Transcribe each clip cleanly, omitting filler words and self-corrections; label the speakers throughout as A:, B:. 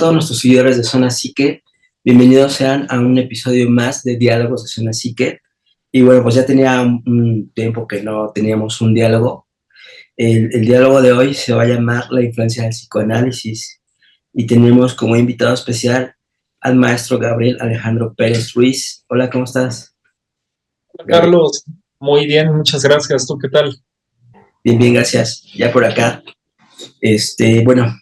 A: todos nuestros seguidores de Zona Psique. Bienvenidos sean a un episodio más de Diálogos de Zona Psique. Y bueno, pues ya tenía un tiempo que no teníamos un diálogo. El diálogo de hoy se va a llamar La influencia del psicoanálisis. Y tenemos como invitado especial al maestro Gabriel Alejandro Pérez Ruiz. Hola, ¿cómo estás, Gabriel?
B: Carlos, muy bien, muchas gracias. ¿Tú qué tal?
A: Bien, bien, gracias. Ya por acá. Bueno,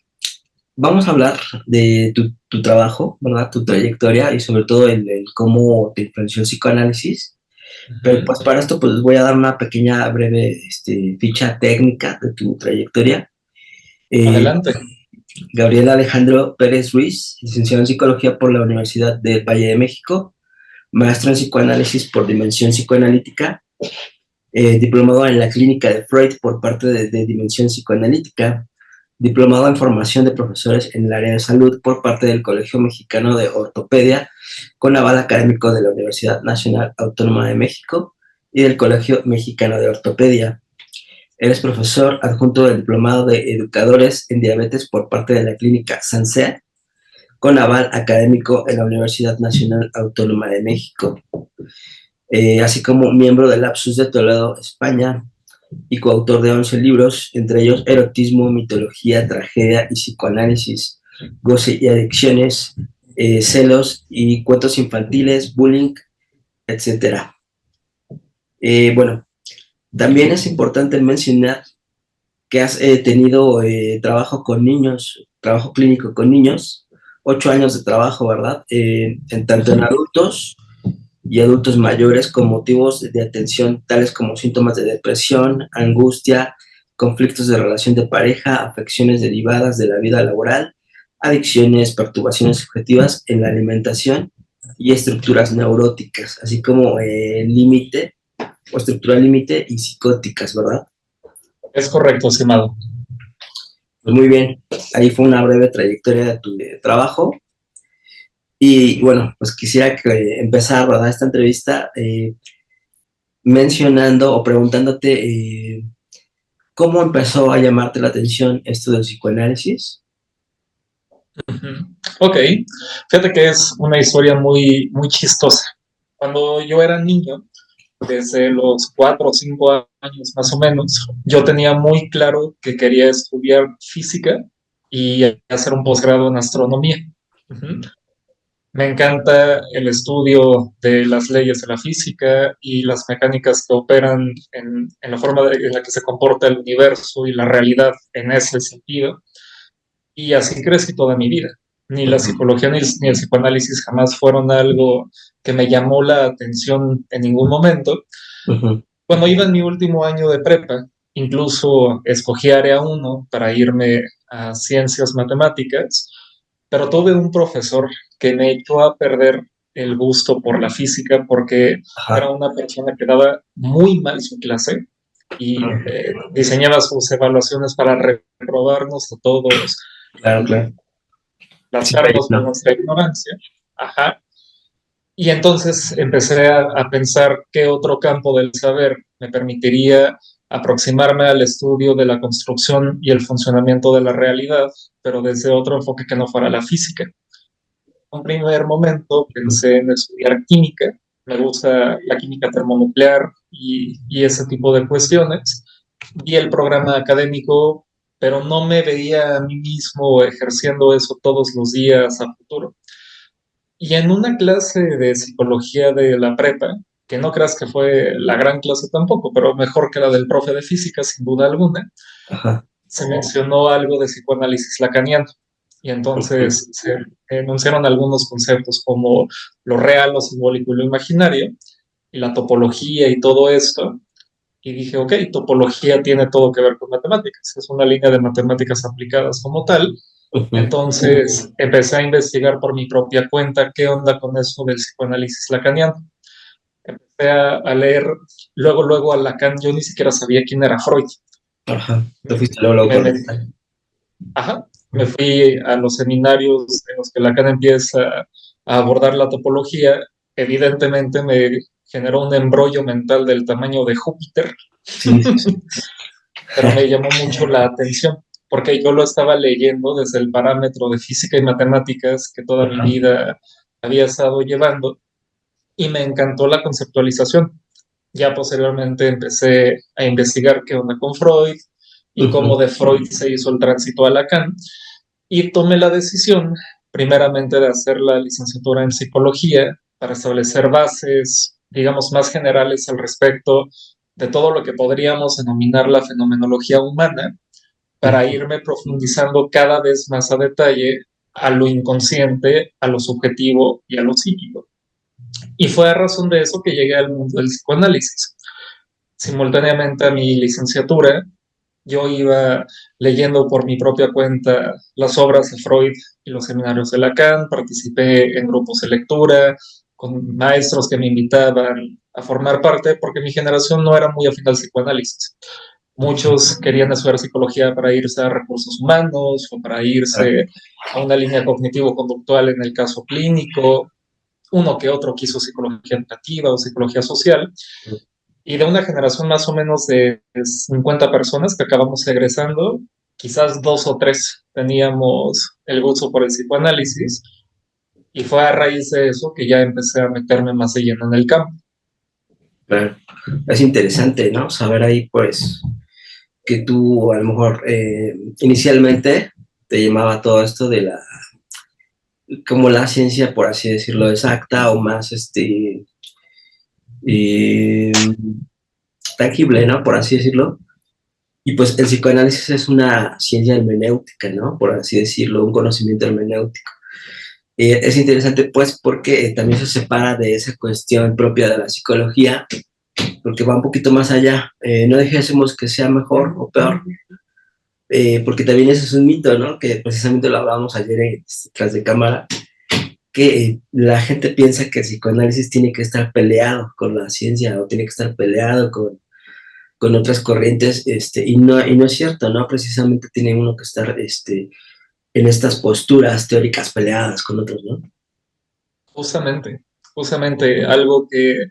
A: vamos a hablar de tu trabajo, ¿verdad? Tu trayectoria y sobre todo el cómo te influenció el psicoanálisis. Pero
B: Ujú.
A: pues para esto pues voy a dar una pequeña breve ficha técnica de tu trayectoria. Eh,
B: Adelante.
A: Gabriel Alejandro Pérez Ruiz, licenciado en Psicología por la Universidad del Valle de México, maestro en Psicoanálisis por Dimensión Psicoanalítica, diplomado en la Clínica de Freud por parte de Dimensión Psicoanalítica, diplomado en formación de profesores en el área de salud por parte del Colegio Mexicano de Ortopedia, con aval académico de la Universidad Nacional Autónoma de México y del Colegio Mexicano de Ortopedia. Eres profesor adjunto del diplomado de educadores en diabetes por parte de la Clínica Sansea, con aval académico en la Universidad Nacional Autónoma de México, así como miembro del Lapsus de Toledo, España, y coautor de 11 libros, entre ellos Erotismo, Mitología, Tragedia y Psicoanálisis, Goce y Adicciones, Celos y Cuentos Infantiles, Bullying, etcétera. Bueno, también es importante mencionar que has tenido trabajo con niños, trabajo clínico con niños, 8 años de trabajo, ¿verdad? Tanto en
B: Ujú.
A: adultos y adultos mayores con motivos de atención tales como síntomas de depresión, angustia, conflictos de relación de pareja, afecciones derivadas de la vida laboral, adicciones, perturbaciones subjetivas en la alimentación y estructuras neuróticas, así como límite o estructura límite y psicóticas, ¿verdad?
B: Es correcto, estimado.
A: Pues muy bien, ahí fue una breve trayectoria de tu trabajo. Y bueno, pues quisiera que empezar, ¿verdad? Esta entrevista mencionando o preguntándote cómo empezó a llamarte la atención esto del psicoanálisis.
B: Ujú. Ok, fíjate que es una historia muy, muy chistosa. Cuando yo era niño, desde los 4 o 5 años más o menos, yo tenía muy claro que quería estudiar física y hacer un posgrado en astronomía. Ujú. Me encanta el estudio de las leyes de la física y las mecánicas que operan en la forma en la que se comporta el universo y la realidad en ese sentido. Y así crecí toda mi vida. Ni la
A: Uh-huh.
B: psicología ni el psicoanálisis jamás fueron algo que me llamó la atención en ningún momento.
A: Uh-huh.
B: Cuando iba en mi último año de prepa, incluso escogí área 1 para irme a ciencias matemáticas, pero tuve un profesor que me echó a perder el gusto por la física porque era
A: Ajá.
B: una persona que daba muy mal su clase y diseñaba sus evaluaciones para reprobarnos a todos
A: Claro, claro. Siempre hay
B: lastarnos con
A: uno.
B: nuestra ignorancia. Ajá. Y entonces empecé a pensar qué otro campo del saber me permitiría aproximarme al estudio de la construcción y el funcionamiento de la realidad, pero desde otro enfoque que no fuera la física. En un primer momento pensé en estudiar química, me gusta la química termonuclear y ese tipo de cuestiones. Vi el programa académico, pero no me veía a mí mismo ejerciendo eso todos los días a futuro. Y en una clase de psicología de la prepa, que no creas que fue la gran clase tampoco, pero mejor que la del profe de física, sin duda alguna,
A: Ajá.
B: se mencionó algo de psicoanálisis lacaniano. Y
A: Uh-huh.
B: entonces se enunciaron algunos conceptos como lo real, lo simbólico y lo imaginario, y la topología y todo esto. Y dije, ok, topología tiene todo que ver con matemáticas, es una línea de matemáticas aplicadas como tal.
A: Uh-huh.
B: Entonces empecé a investigar por mi propia cuenta qué onda con eso del psicoanálisis lacaniano. Empecé a leer luego a Lacan, yo ni siquiera sabía quién era Freud.
A: Ajá. Te
B: Me,
A: fuiste luego
B: me
A: con
B: metí, ajá, me fui a los seminarios en los que Lacan empieza a abordar la topología. Evidentemente me generó un embrollo mental del tamaño de Júpiter,
A: sí, sí, sí.
B: pero me llamó mucho la atención. porque yo lo estaba leyendo desde el parámetro de física y matemáticas que toda mi vida había estado llevando y me encantó la conceptualización. Ya posteriormente empecé a investigar qué onda con Freud y cómo de Freud se hizo el tránsito a Lacan y tomé la decisión primeramente de hacer la licenciatura en psicología para establecer bases, digamos, más generales al respecto de todo lo que podríamos denominar la fenomenología humana, para irme profundizando cada vez más a detalle a lo inconsciente, a lo subjetivo y a lo psíquico. Y fue a razón de eso que llegué al mundo del psicoanálisis. Simultáneamente a mi licenciatura, yo iba leyendo por mi propia cuenta las obras de Freud y los seminarios de Lacan, participé en grupos de lectura con maestros que me invitaban a formar parte, porque mi generación no era muy afín al psicoanálisis. Muchos querían estudiar psicología para irse a recursos humanos o para irse a una línea cognitivo-conductual en el caso clínico. Uno que otro quiso psicología educativa o psicología social. Y de una generación más o menos de 50 personas que acabamos egresando, quizás 2 o 3 teníamos el gusto por el psicoanálisis. Y fue a raíz de eso que ya empecé a meterme más de lleno en el campo.
A: Claro. Es interesante, ¿no? Saber ahí, pues, que tú a lo mejor inicialmente te llamaba todo esto de la, como la ciencia, por así decirlo, exacta o más, tangible, ¿no? Por así decirlo. Y pues el psicoanálisis es una ciencia hermenéutica, ¿no? Por así decirlo, un conocimiento hermenéutico. Es interesante, pues, porque también se separa de esa cuestión propia de la psicología, porque va un poquito más allá. No dejemos que sea mejor o peor, porque también eso es un mito, ¿no? Que precisamente lo hablábamos ayer tras de cámara, que la gente piensa que el psicoanálisis tiene que estar peleado con la ciencia o tiene que estar peleado con otras corrientes, y no es cierto, ¿no? Precisamente tiene uno que estar en estas posturas teóricas peleadas con otros, ¿no?
B: Justamente algo que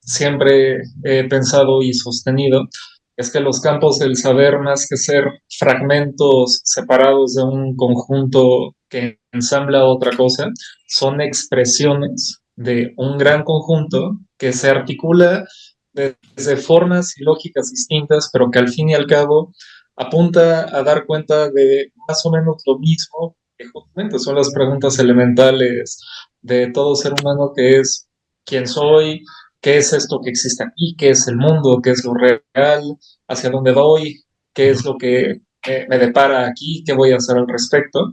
B: siempre he pensado y sostenido es que los campos del saber, más que ser fragmentos separados de un conjunto que ensambla otra cosa, son expresiones de un gran conjunto que se articula desde formas y lógicas distintas, pero que al fin y al cabo apunta a dar cuenta de más o menos lo mismo, que justamente son las preguntas elementales de todo ser humano, que es quién soy, qué es esto que existe aquí, qué es el mundo, qué es lo real, hacia dónde voy, qué es lo que me depara aquí, qué voy a hacer al respecto.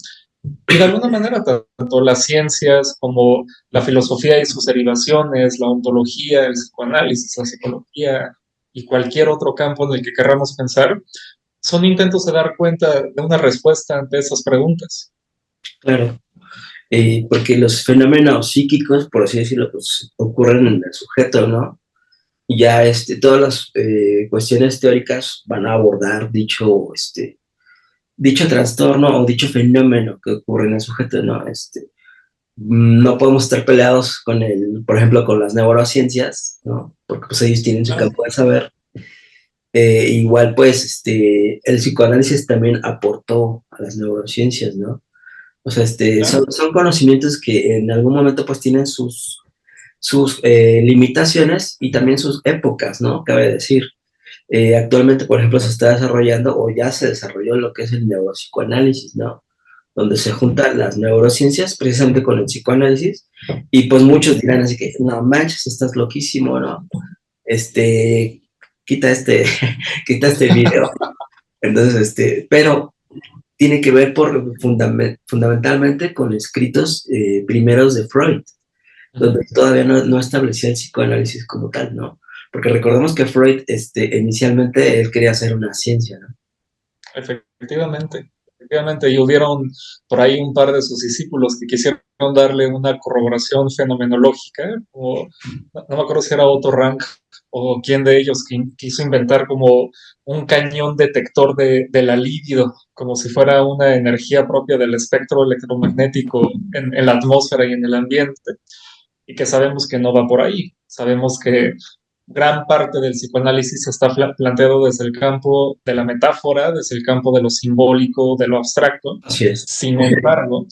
B: Y de alguna manera, tanto las ciencias como la filosofía y sus derivaciones, la ontología, el psicoanálisis, la psicología y cualquier otro campo en el que querramos pensar, son intentos de dar cuenta de una respuesta ante esas preguntas.
A: Claro, porque los fenómenos psíquicos, por así decirlo, pues ocurren en el sujeto, ¿no? Y ya todas las cuestiones teóricas van a abordar dicho trastorno o dicho fenómeno que ocurre en el sujeto, ¿no? No podemos estar peleados con por ejemplo, con las neurociencias, ¿no? Porque pues ellos tienen su campo de saber. Igual, pues, el psicoanálisis también aportó a las neurociencias, ¿no? O sea, son conocimientos que en algún momento pues tienen sus limitaciones y también sus épocas, ¿no? Cabe decir. Actualmente, por ejemplo, se está desarrollando o ya se desarrolló lo que es el neuropsicoanálisis, ¿no? Donde se juntan las neurociencias precisamente con el psicoanálisis y pues muchos dirán así que, no manches, estás loquísimo, ¿no? Quita quita este video. Entonces, pero tiene que ver fundamentalmente con escritos primeros de Freud, donde todavía no establecía el psicoanálisis como tal, ¿no? Porque recordemos que Freud, inicialmente, él quería hacer una ciencia, ¿no?
B: Efectivamente, y hubieron por ahí un par de sus discípulos que quisieron darle una corroboración fenomenológica, o no me acuerdo si era Otto Rank o quién de ellos quiso inventar como un cañón detector de la libido, como si fuera una energía propia del espectro electromagnético en la atmósfera y en el ambiente, y que sabemos que no va por ahí. Sabemos que gran parte del psicoanálisis está planteado desde el campo de la metáfora, desde el campo de lo simbólico, de lo abstracto.
A: Así es.
B: Sin embargo,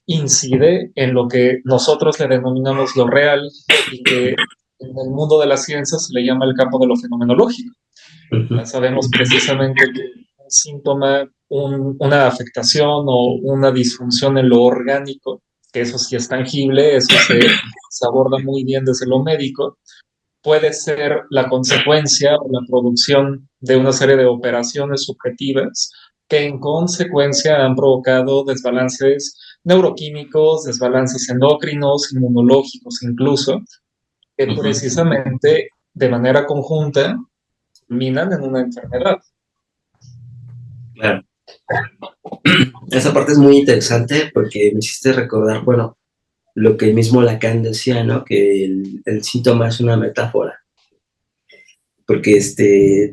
B: incide en lo que nosotros le denominamos lo real y que en el mundo de las ciencias se le llama el campo de lo fenomenológico. Ya sabemos precisamente que un síntoma, una afectación o una disfunción en lo orgánico, que eso sí es tangible, eso se aborda muy bien desde lo médico, puede ser la consecuencia o la producción de una serie de operaciones subjetivas que en consecuencia han provocado desbalances neuroquímicos, desbalances endocrinos, inmunológicos incluso, que precisamente de manera conjunta minan en una enfermedad.
A: Claro. Esa parte es muy interesante porque me hiciste recordar, bueno, lo que el mismo Lacan decía, ¿no? Que el síntoma es una metáfora, porque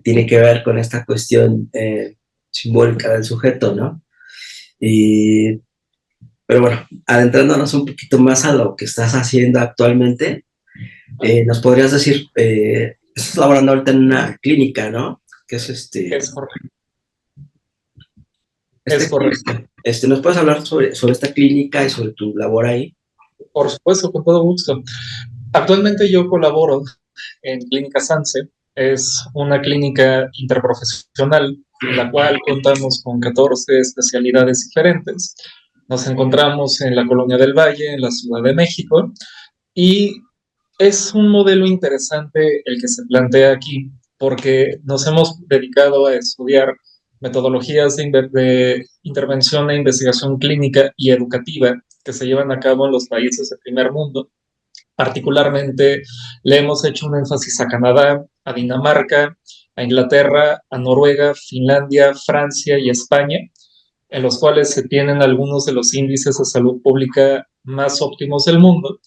A: tiene que ver con esta cuestión simbólica del sujeto, ¿no? Y, pero bueno, adentrándonos un poquito más a lo que estás haciendo actualmente, nos podrías decir, estás laborando ahorita en una clínica, ¿no? Que es
B: Es correcto.
A: Es correcto. ¿Nos puedes hablar sobre esta clínica y sobre tu labor ahí?
B: Por supuesto, con todo gusto. Actualmente yo colaboro en Clínica Sanse. Es una clínica interprofesional en la cual contamos con 14 especialidades diferentes. Nos encontramos en la Colonia del Valle, en la Ciudad de México, y es un modelo interesante el que se plantea aquí, porque nos hemos dedicado a estudiar metodologías de intervención e investigación clínica y educativa que se llevan a cabo en los países del primer mundo. Particularmente le hemos hecho un énfasis a Canadá, a Dinamarca, a Inglaterra, a Noruega, Finlandia, Francia y España, en los cuales se tienen algunos de los índices de salud pública más óptimos del mundo.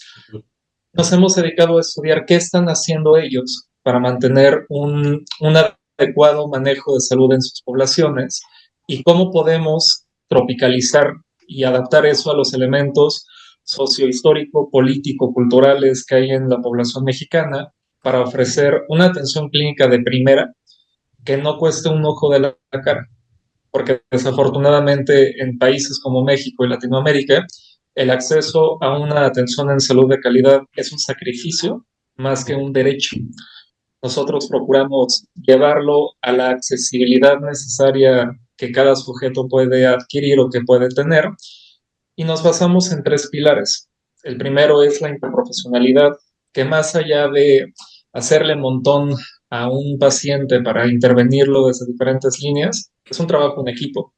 B: Nos hemos dedicado a estudiar qué están haciendo ellos para mantener un adecuado manejo de salud en sus poblaciones y cómo podemos tropicalizar y adaptar eso a los elementos sociohistórico, político, culturales que hay en la población mexicana para ofrecer una atención clínica de primera que no cueste un ojo de la cara, porque desafortunadamente en países como México y Latinoamérica el acceso a una atención en salud de calidad es un sacrificio más que un derecho. Nosotros procuramos llevarlo a la accesibilidad necesaria que cada sujeto puede adquirir o que puede tener, y nos basamos en 3 pilares. El primero es la interprofesionalidad, que más allá de hacerle montón a un paciente para intervenirlo desde diferentes líneas, es un trabajo en equipo.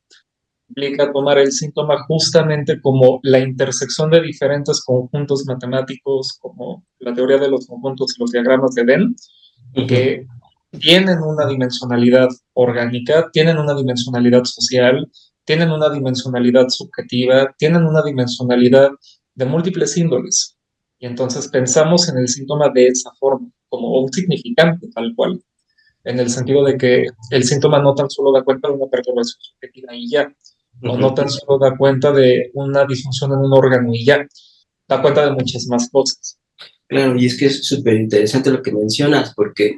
B: Implica tomar el síntoma justamente como la intersección de diferentes conjuntos matemáticos, como la teoría de los conjuntos y los diagramas de Venn, que tienen una dimensionalidad orgánica, tienen una dimensionalidad social, tienen una dimensionalidad subjetiva, tienen una dimensionalidad de múltiples índoles. Y entonces pensamos en el síntoma de esa forma, como un significante tal cual, en el sentido de que el síntoma no tan solo da cuenta de una perturbación subjetiva y ya, o no tan solo da cuenta de una disfunción en un órgano y ya, da cuenta de muchas más cosas.
A: Claro, y es que es súper interesante lo que mencionas, porque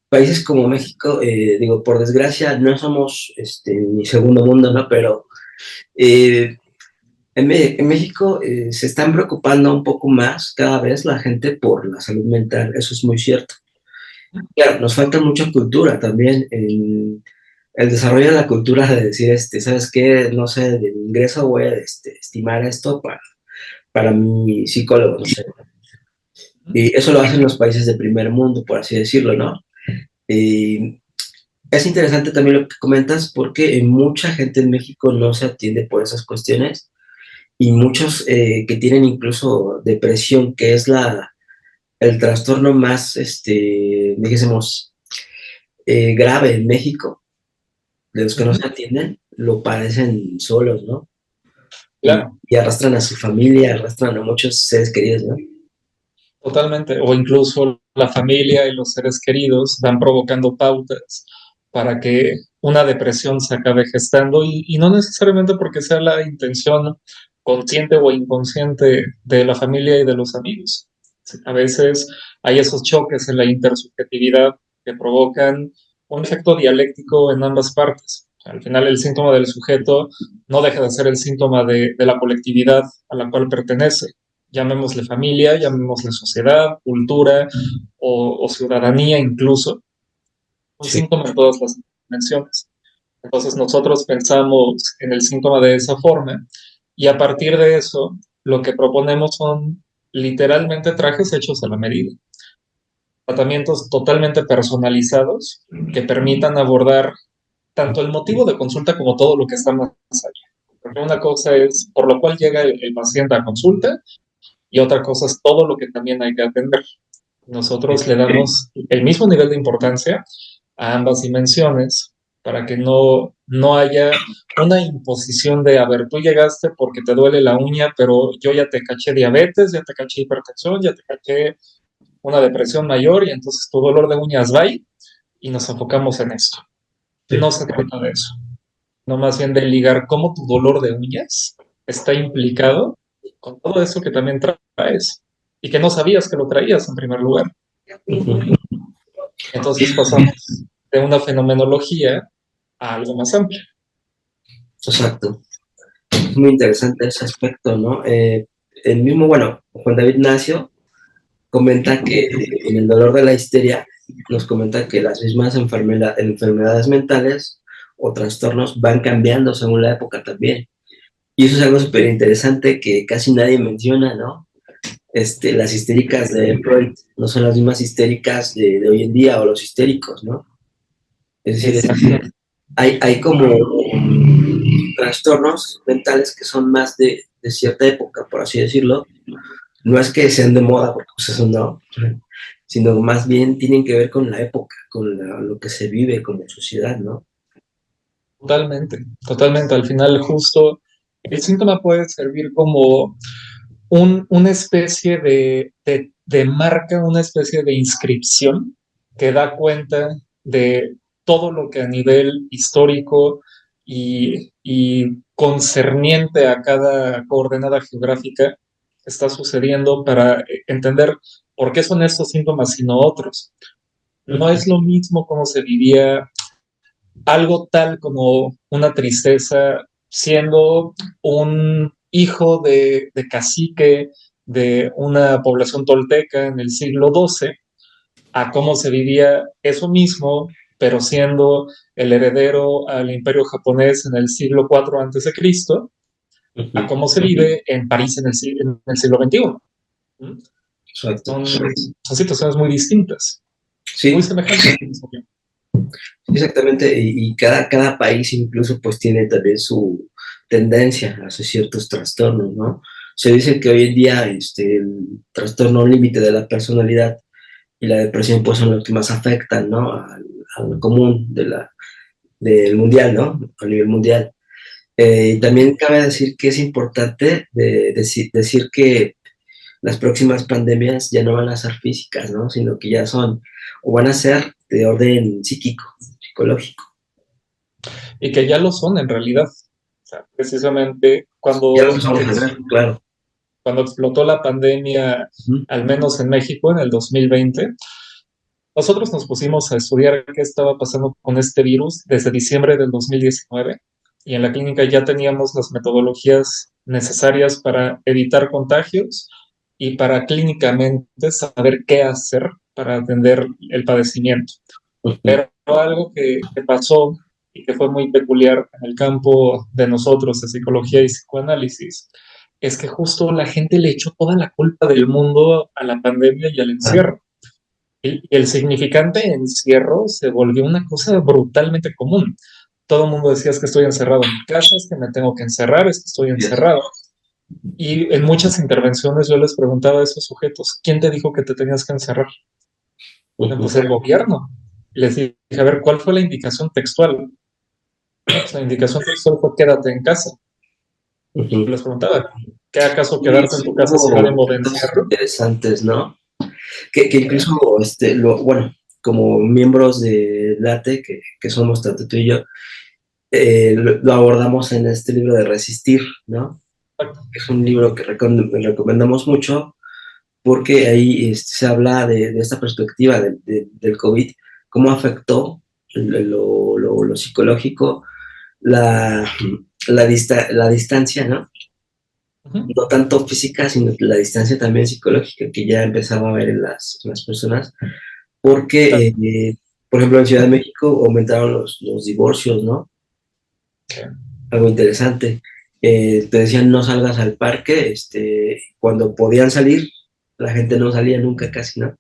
A: países como México, digo, por desgracia, no somos ni segundo mundo, ¿no? Pero en México se están preocupando un poco más cada vez la gente por la salud mental, eso es muy cierto. Claro, nos falta mucha cultura también en el desarrollo de la cultura de decir, ¿sabes qué? No sé, de mi ingreso voy a estimar esto para mi psicólogo, no sé. Y eso lo hacen los países de primer mundo, por así decirlo, ¿no? Y es interesante también lo que comentas porque mucha gente en México no se atiende por esas cuestiones y muchos que tienen incluso depresión, que es el trastorno más, dijésemos, grave en México, de los que no se atienden, lo padecen solos, ¿no?
B: Claro.
A: Y arrastran a su familia, arrastran a muchos seres queridos, ¿no?
B: Totalmente, o incluso la familia y los seres queridos van provocando pautas para que una depresión se acabe gestando y no necesariamente porque sea la intención consciente o inconsciente de la familia y de los amigos. A veces hay esos choques en la intersubjetividad que provocan un efecto dialéctico en ambas partes. Al final, el síntoma del sujeto no deja de ser el síntoma de la colectividad a la cual pertenece. Llamémosle familia, llamémosle sociedad, cultura o ciudadanía incluso. Un
A: Sí,
B: síntoma en todas las dimensiones. Entonces nosotros pensamos en el síntoma de esa forma y a partir de eso lo que proponemos son literalmente trajes hechos a la medida. Tratamientos totalmente personalizados que permitan abordar tanto el motivo de consulta como todo lo que está más allá. Porque una cosa es por lo cual llega el paciente a consulta y otra cosa es todo lo que también hay que atender. Nosotros le damos el mismo nivel de importancia a ambas dimensiones para que no haya una imposición de, a ver, tú llegaste porque te duele la uña, pero yo ya te caché diabetes, ya te caché hipertensión, ya te caché una depresión mayor y entonces tu dolor de uñas va y nos enfocamos en esto.
A: sí.
B: No se trata de eso, no más bien de ligar cómo tu dolor de uñas está implicado con todo eso que también traes y que no sabías que lo traías en primer lugar.
A: Ujú.
B: Entonces pasamos de una fenomenología a algo más amplio.
A: Exacto. Es muy interesante ese aspecto, ¿no? El mismo, bueno, Juan David Nacio comenta que en el dolor de la histeria nos comenta que las mismas enfermedades mentales o trastornos van cambiando según la época también. Y eso es algo súper interesante que casi nadie menciona, ¿no? Las histéricas de Freud no son las mismas histéricas de hoy en día o los histéricos, ¿no? Es decir,
B: Exacto.
A: hay como trastornos mentales que son más de cierta época, por así decirlo. No es que sean de moda, porque pues eso no, sino más bien tienen que ver con la época, con lo que se vive como sociedad, ¿no?
B: Totalmente, totalmente. Al final, justo el síntoma puede servir como una especie de marca, una especie de inscripción que da cuenta de todo lo que a nivel histórico y concerniente a cada coordenada geográfica está sucediendo para entender por qué son estos síntomas y no otros. No es lo mismo como se vivía algo tal como una tristeza siendo un hijo de cacique de una población tolteca en el siglo XII, a cómo se vivía eso mismo, pero siendo el heredero al imperio japonés en el siglo IV antes de Cristo, a cómo se vive en París en el siglo XXI.
A: Exacto.
B: Son situaciones muy distintas y muy
A: Sí,
B: semejantes al mismo tiempo.
A: exactamente. Y cada país incluso pues tiene también su tendencia hacia ciertos trastornos, ¿no? Se dice que hoy en día el trastorno límite de la personalidad y la depresión pues son los que más afectan, ¿no? Al común del mundial, ¿no? A nivel mundial. Y también cabe decir que es importante decir que las próximas pandemias ya no van a ser físicas, ¿no? Sino que ya son, o van a ser de orden psíquico, psicológico.
B: Y que ya lo son en realidad. O sea, precisamente
A: Ya lo empezamos a ver, claro.
B: cuando explotó la pandemia,
A: Uh-huh.
B: al menos en México en el 2020, nosotros nos pusimos a estudiar qué estaba pasando con este virus desde diciembre del 2019 y en la clínica ya teníamos las metodologías necesarias para evitar contagios y para clínicamente saber qué hacer para atender el padecimiento.
A: Uh-huh.
B: Pero algo que pasó y que fue muy peculiar en el campo de nosotros de psicología y psicoanálisis es que justo la gente le echó toda la culpa del mundo a la pandemia y al encierro. El significante encierro se volvió una cosa brutalmente común. Todo el mundo decía es que estoy encerrado en mi casa, es que me tengo que encerrar, es que estoy
A: Yes.
B: encerrado. Y en muchas intervenciones yo les preguntaba a esos sujetos, ¿quién te dijo que te tenías que encerrar?
A: Uh-huh.
B: Pues el gobierno. Les dije, a ver, ¿cuál fue la indicación textual? Pues la indicación textual fue quédate en casa.
A: Uh-huh.
B: Les preguntaba, ¿qué acaso
A: Y
B: quedarte en tu casa
A: hubo
B: sinónimo de
A: cosas
B: encierro?
A: interesantes, ¿no? Que incluso, bueno, como miembros de LATE, que somos tanto tú y yo, lo abordamos en este libro de Resistir, ¿no? Es un libro que recomendamos mucho porque ahí se habla de esta perspectiva del COVID, cómo afectó lo psicológico, la, la distancia, ¿no?
B: Ujú.
A: No tanto física, sino la distancia también psicológica que ya empezaba a ver en las personas, porque, por ejemplo, en Ciudad de México aumentaron los divorcios, ¿no? Algo interesante. Te decían no salgas al parque, cuando podían salir, la gente no salía nunca casi, ¿no?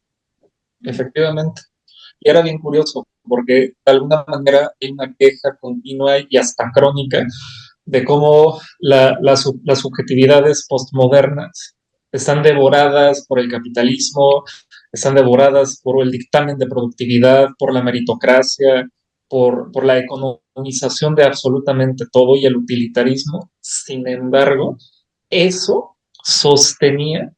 B: Efectivamente. Y era bien curioso, porque de alguna manera hay una queja continua y hasta crónica de cómo las subjetividades postmodernas están devoradas por el capitalismo, están devoradas por el dictamen de productividad, por la meritocracia, por la economización de absolutamente todo y el utilitarismo. Sin embargo, eso sostenía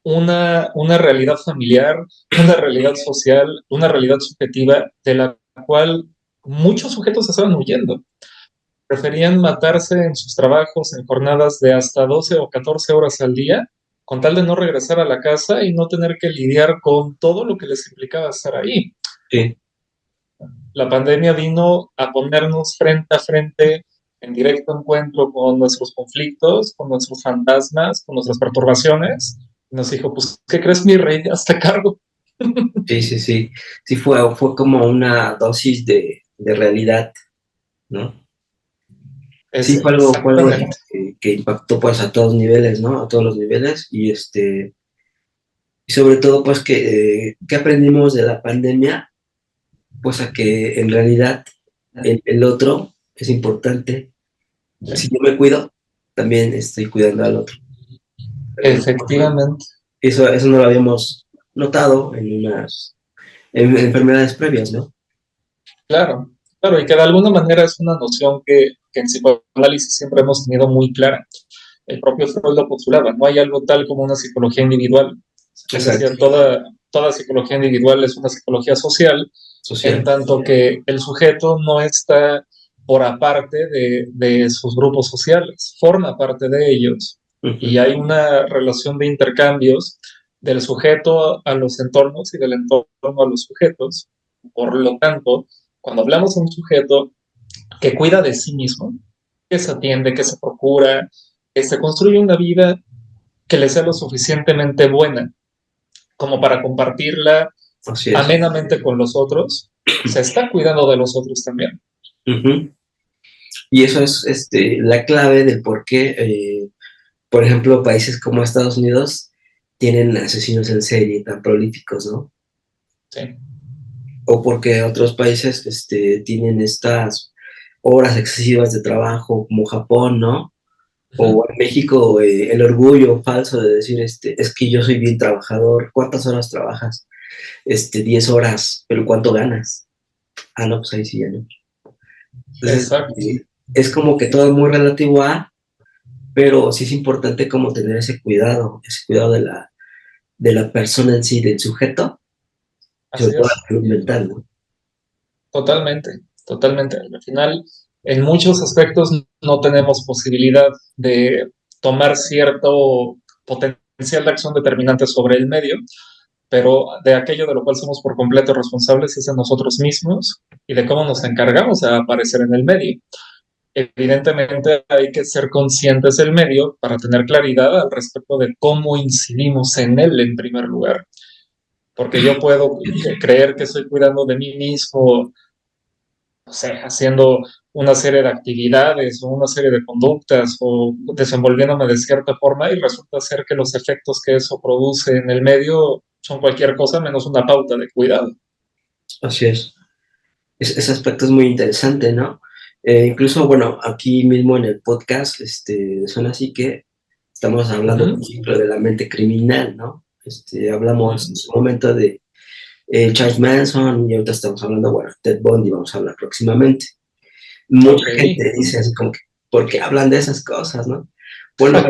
B: una realidad familiar, una realidad social, una realidad subjetiva de la cual muchos sujetos estaban huyendo. Preferían matarse en sus trabajos en jornadas de hasta 12 o 14 horas al día, con tal de no regresar a la casa y no tener que lidiar con todo lo que les implicaba estar ahí.
A: Sí,
B: La pandemia vino a ponernos frente a frente en directo encuentro con nuestros conflictos, con nuestros fantasmas, con nuestras perturbaciones. Y nos dijo, pues, ¿qué crees, mi rey? Hazte cargo.
A: sí, sí, sí. Sí, fue como una dosis de realidad, ¿no?
B: Es
A: Sí, fue algo
B: exactamente.
A: que impactó pues a todos niveles, ¿no? A todos los niveles y sobre todo pues que aprendimos de la pandemia, pues a que en realidad el otro es importante. Si
B: Sí.
A: yo me cuido, también estoy cuidando al otro. De alguna forma.
B: Efectivamente.
A: Eso no lo habíamos notado en enfermedades previas, ¿no?
B: Claro, claro, y que de alguna manera es una noción que en psicoanálisis siempre hemos tenido muy clara. El propio Freud lo postulaba, no hay algo tal como una psicología individual. Él
A: Exacto.
B: decía, toda psicología individual es una psicología social, en
A: Social.
B: tanto que el sujeto no está por aparte de sus grupos sociales, forma parte de ellos y
A: Ujú.
B: hay una relación de intercambios del sujeto a los entornos y del entorno a los sujetos. Por lo tanto, cuando hablamos de un sujeto que cuida de sí mismo, que se atiende, que se procura, que se construye una vida que le sea lo suficientemente buena como para compartirla
A: Así es.
B: amenamente con los otros, se está cuidando de los otros también.
A: Ujú. Y eso es la clave del por qué, por ejemplo, países como Estados Unidos tienen asesinos en serie tan prolíficos, ¿no?
B: Sí.
A: O porque otros países tienen estas horas excesivas de trabajo, como Japón, ¿no? O
B: Uh-huh.
A: en México, el orgullo falso de decir, es que yo soy bien trabajador. ¿Cuántas horas trabajas? 10 horas, pero ¿cuánto ganas? Ah, no, pues ahí sí ya no. Entonces,
B: Exacto.
A: es como que todo es muy relativo a, pero sí es importante como tener ese cuidado de la persona en sí, del sujeto, sobre
B: Así
A: todo la
B: es.
A: salud mental, ¿no?
B: Totalmente, totalmente. Al final, en muchos aspectos no tenemos posibilidad de tomar cierto potencial de acción determinante sobre el medio, pero de aquello de lo cual somos por completo responsables es de nosotros mismos y de cómo nos encargamos de aparecer en el medio. Evidentemente hay que ser conscientes del medio para tener claridad al respecto de cómo incidimos en él en primer lugar, porque yo puedo creer que estoy cuidando de mí mismo, no sé, haciendo una serie de actividades o una serie de conductas o desenvolviéndome de cierta forma y resulta ser que los efectos que eso produce en el medio son cualquier cosa menos una pauta de cuidado.
A: Así es. Ese aspecto es muy interesante, ¿no? Incluso, bueno, aquí mismo en el podcast, suena así que estamos hablando, por
B: Uh-huh.
A: ejemplo, de la mente criminal, ¿no? Hablamos en
B: Uh-huh.
A: su momento de Charles Manson y ahorita estamos hablando, bueno, Ted Bundy, vamos a hablar próximamente.
B: Ok.
A: Mucha gente dice así como que, ¿por qué hablan de esas cosas, no? Bueno,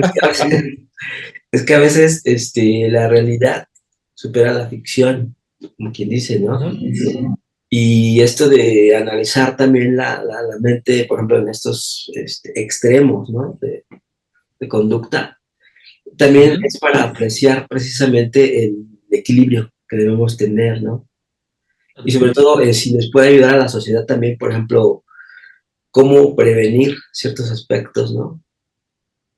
A: es que a veces la realidad supera la ficción, como quien dice, ¿no?
B: Uh-huh.
A: Y esto de analizar también la mente, por ejemplo, en estos extremos, ¿no? De conducta, También
B: Ujú.
A: es para apreciar precisamente el equilibrio que debemos tener, ¿no? Y sobre todo, si les puede ayudar a la sociedad también, por ejemplo, cómo prevenir ciertos aspectos, ¿no?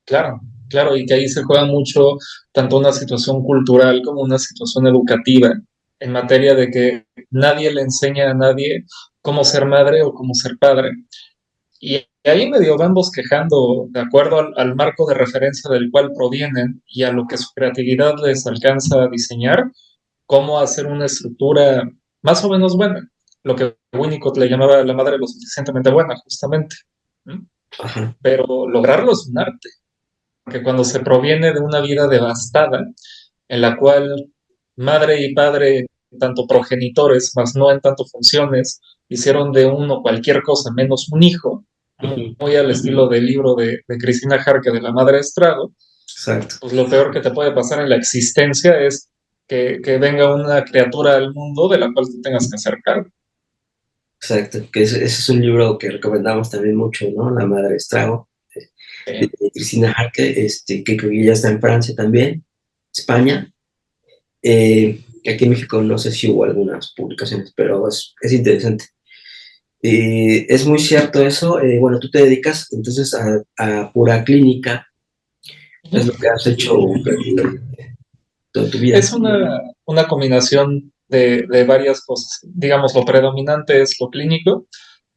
B: Claro, claro, y que ahí se juega mucho tanto una situación cultural como una situación educativa en materia de que nadie le enseña a nadie cómo ser madre o cómo ser padre. Y ahí medio van bosquejando de acuerdo al marco de referencia del cual provienen y a lo que su creatividad les alcanza a diseñar, cómo hacer una estructura más o menos buena, lo que Winnicott le llamaba la madre lo suficientemente buena, justamente. ¿Mm?
A: Ajá.
B: Pero lograrlo es un arte, porque cuando se proviene de una vida devastada, en la cual madre y padre, tanto progenitores, más no en tanto funciones, hicieron de uno cualquier cosa menos un hijo,
A: Ujú.
B: muy al estilo del libro de Cristina Jarque de La Madre Estrado,
A: Exacto,
B: pues lo peor que te puede pasar en la existencia es que venga una criatura al mundo de la cual tú tengas que hacer cargo.
A: exacto. Que ese es un libro que recomendamos también mucho, ¿no? La Madre Estrago, de Cristina Jarque, que creo que ya está en Francia también, España. Aquí en México no sé si hubo algunas publicaciones, pero es interesante. Es muy cierto eso. Bueno, tú te dedicas entonces a pura clínica, es lo que has hecho toda tu vida.
B: Es una combinación de varias cosas. Digamos, lo predominante es lo clínico,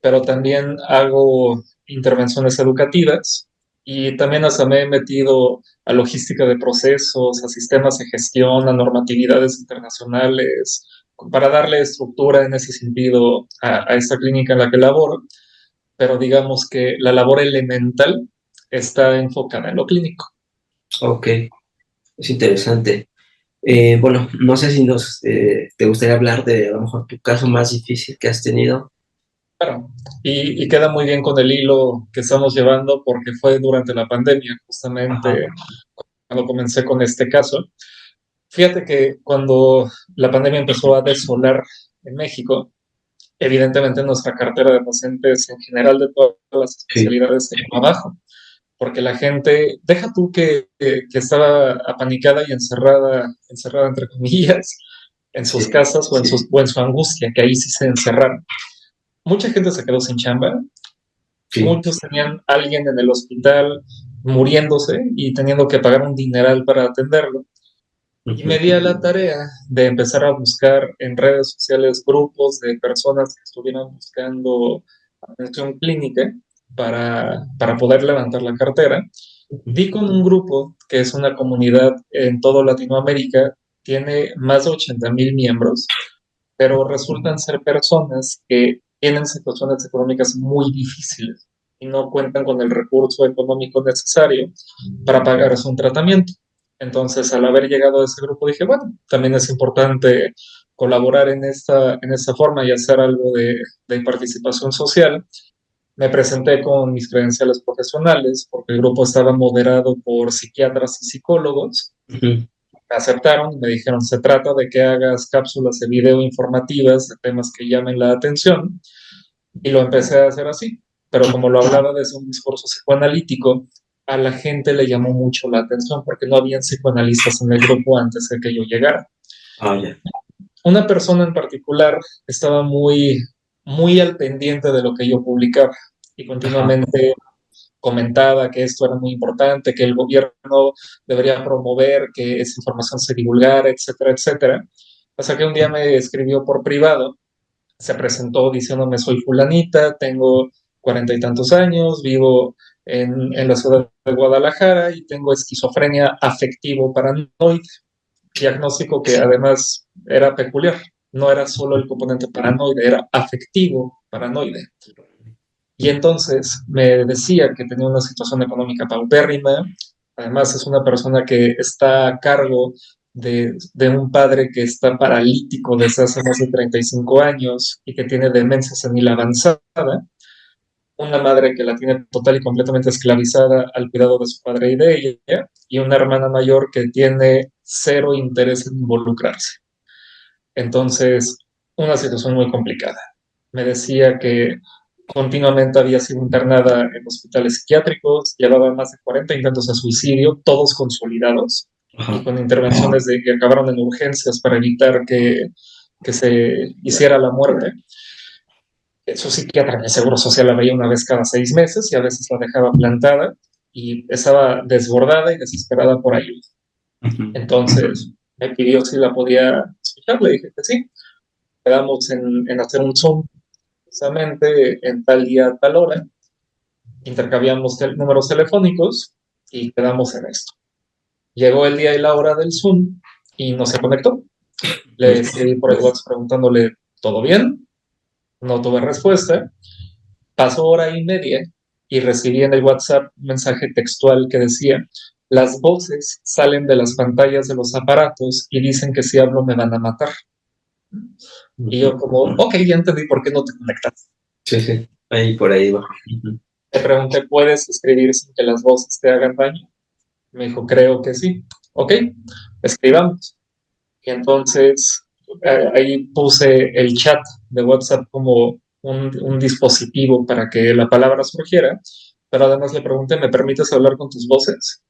B: pero también hago intervenciones educativas y también hasta me he metido a logística de procesos, a sistemas de gestión, a normatividades internacionales, para darle estructura en ese sentido a esta clínica en la que laboro, pero digamos que la labor elemental está enfocada en lo clínico.
A: Ok, es interesante. Bueno, no sé si te gustaría hablar de a lo mejor tu caso más difícil que has tenido.
B: Claro, y queda muy bien con el hilo que estamos llevando porque fue durante la pandemia,
A: Ajá,
B: justamente cuando comencé con este caso. Fíjate que cuando la pandemia empezó a desolar en México, evidentemente nuestra cartera de pacientes en general de todas las
A: sí,
B: especialidades se vino abajo, porque la gente, deja tú que estaba apanicada y encerrada entre comillas, en sus
A: sí,
B: casas o en su angustia, que ahí sí se encerraron. Mucha gente se quedó sin chamba,
A: sí.
B: muchos tenían a alguien en el hospital muriéndose y teniendo que pagar un dineral para atenderlo. Y me
A: Ujú.
B: di a la tarea de empezar a buscar en redes sociales grupos de personas que estuvieran buscando atención clínica para poder levantar la cartera. Di con un grupo que es una comunidad en toda Latinoamérica, tiene más de 80,000 miembros, pero resultan ser personas que tienen situaciones económicas muy difíciles y no cuentan con el recurso económico necesario para pagarse un tratamiento. Entonces, al haber llegado a ese grupo, dije, bueno, también es importante colaborar en esta forma y hacer algo de participación social. Me presenté con mis credenciales profesionales porque el grupo estaba moderado por psiquiatras y psicólogos.
A: Ujú.
B: Me aceptaron y me dijeron, se trata de que hagas cápsulas de video informativas de temas que llamen la atención, y lo empecé a hacer así. Pero como lo hablaba desde un discurso psicoanalítico, a la gente le llamó mucho la atención porque no habían psicoanalistas en el grupo antes de que yo llegara.
A: Ah, ya.
B: Una persona en particular estaba muy al pendiente de lo que yo publicaba y
A: Ajá.
B: continuamente comentaba que esto era muy importante, que el gobierno debería promover que esa información se divulgara, etcétera, etcétera. Hasta que un día me escribió por privado, se presentó diciéndome soy fulanita, tengo 40 y tantos años, vivo en la ciudad de Guadalajara y tengo esquizofrenia afectivo paranoide, diagnóstico que además era peculiar. No era solo el componente paranoide, era afectivo paranoide. Y entonces me decía que tenía una situación económica paupérrima, además es una persona que está a cargo de un padre que está paralítico desde hace más de 35 años y que tiene demencia senil avanzada, una madre que la tiene total y completamente esclavizada al cuidado de su padre y de ella, y una hermana mayor que tiene cero interés en involucrarse. Entonces, una situación muy complicada. Me decía que continuamente había sido internada en hospitales psiquiátricos, llevaba más de 40 intentos de suicidio, todos consolidados y con intervenciones que acabaron en urgencias para evitar que se hiciera la muerte. Su psiquiatra en el Seguro Social la veía una vez cada 6 meses y a veces la dejaba plantada y estaba desbordada y desesperada por ayuda. Entonces me pidió si la podía escuchar, le dije que sí. Quedamos en hacer un Zoom precisamente en tal día, tal hora, intercambiamos números telefónicos y quedamos en esto. Llegó el día y la hora del Zoom y no se conectó. Le escribí por el WhatsApp preguntándole, ¿todo bien? No tuve respuesta. Pasó hora y media y recibí en el WhatsApp un mensaje textual que decía, las voces salen de las pantallas de los aparatos y dicen que si hablo me van a matar. Y yo como, ok, ya entendí por qué no te conectas.
A: Sí, sí, ahí por ahí va.
B: Le pregunté, ¿puedes escribir sin que las voces te hagan daño? Me dijo, creo que sí. Ok, escribamos. Y entonces ahí puse el chat de WhatsApp como un dispositivo para que la palabra surgiera, pero además le pregunté, ¿me permites hablar con tus voces?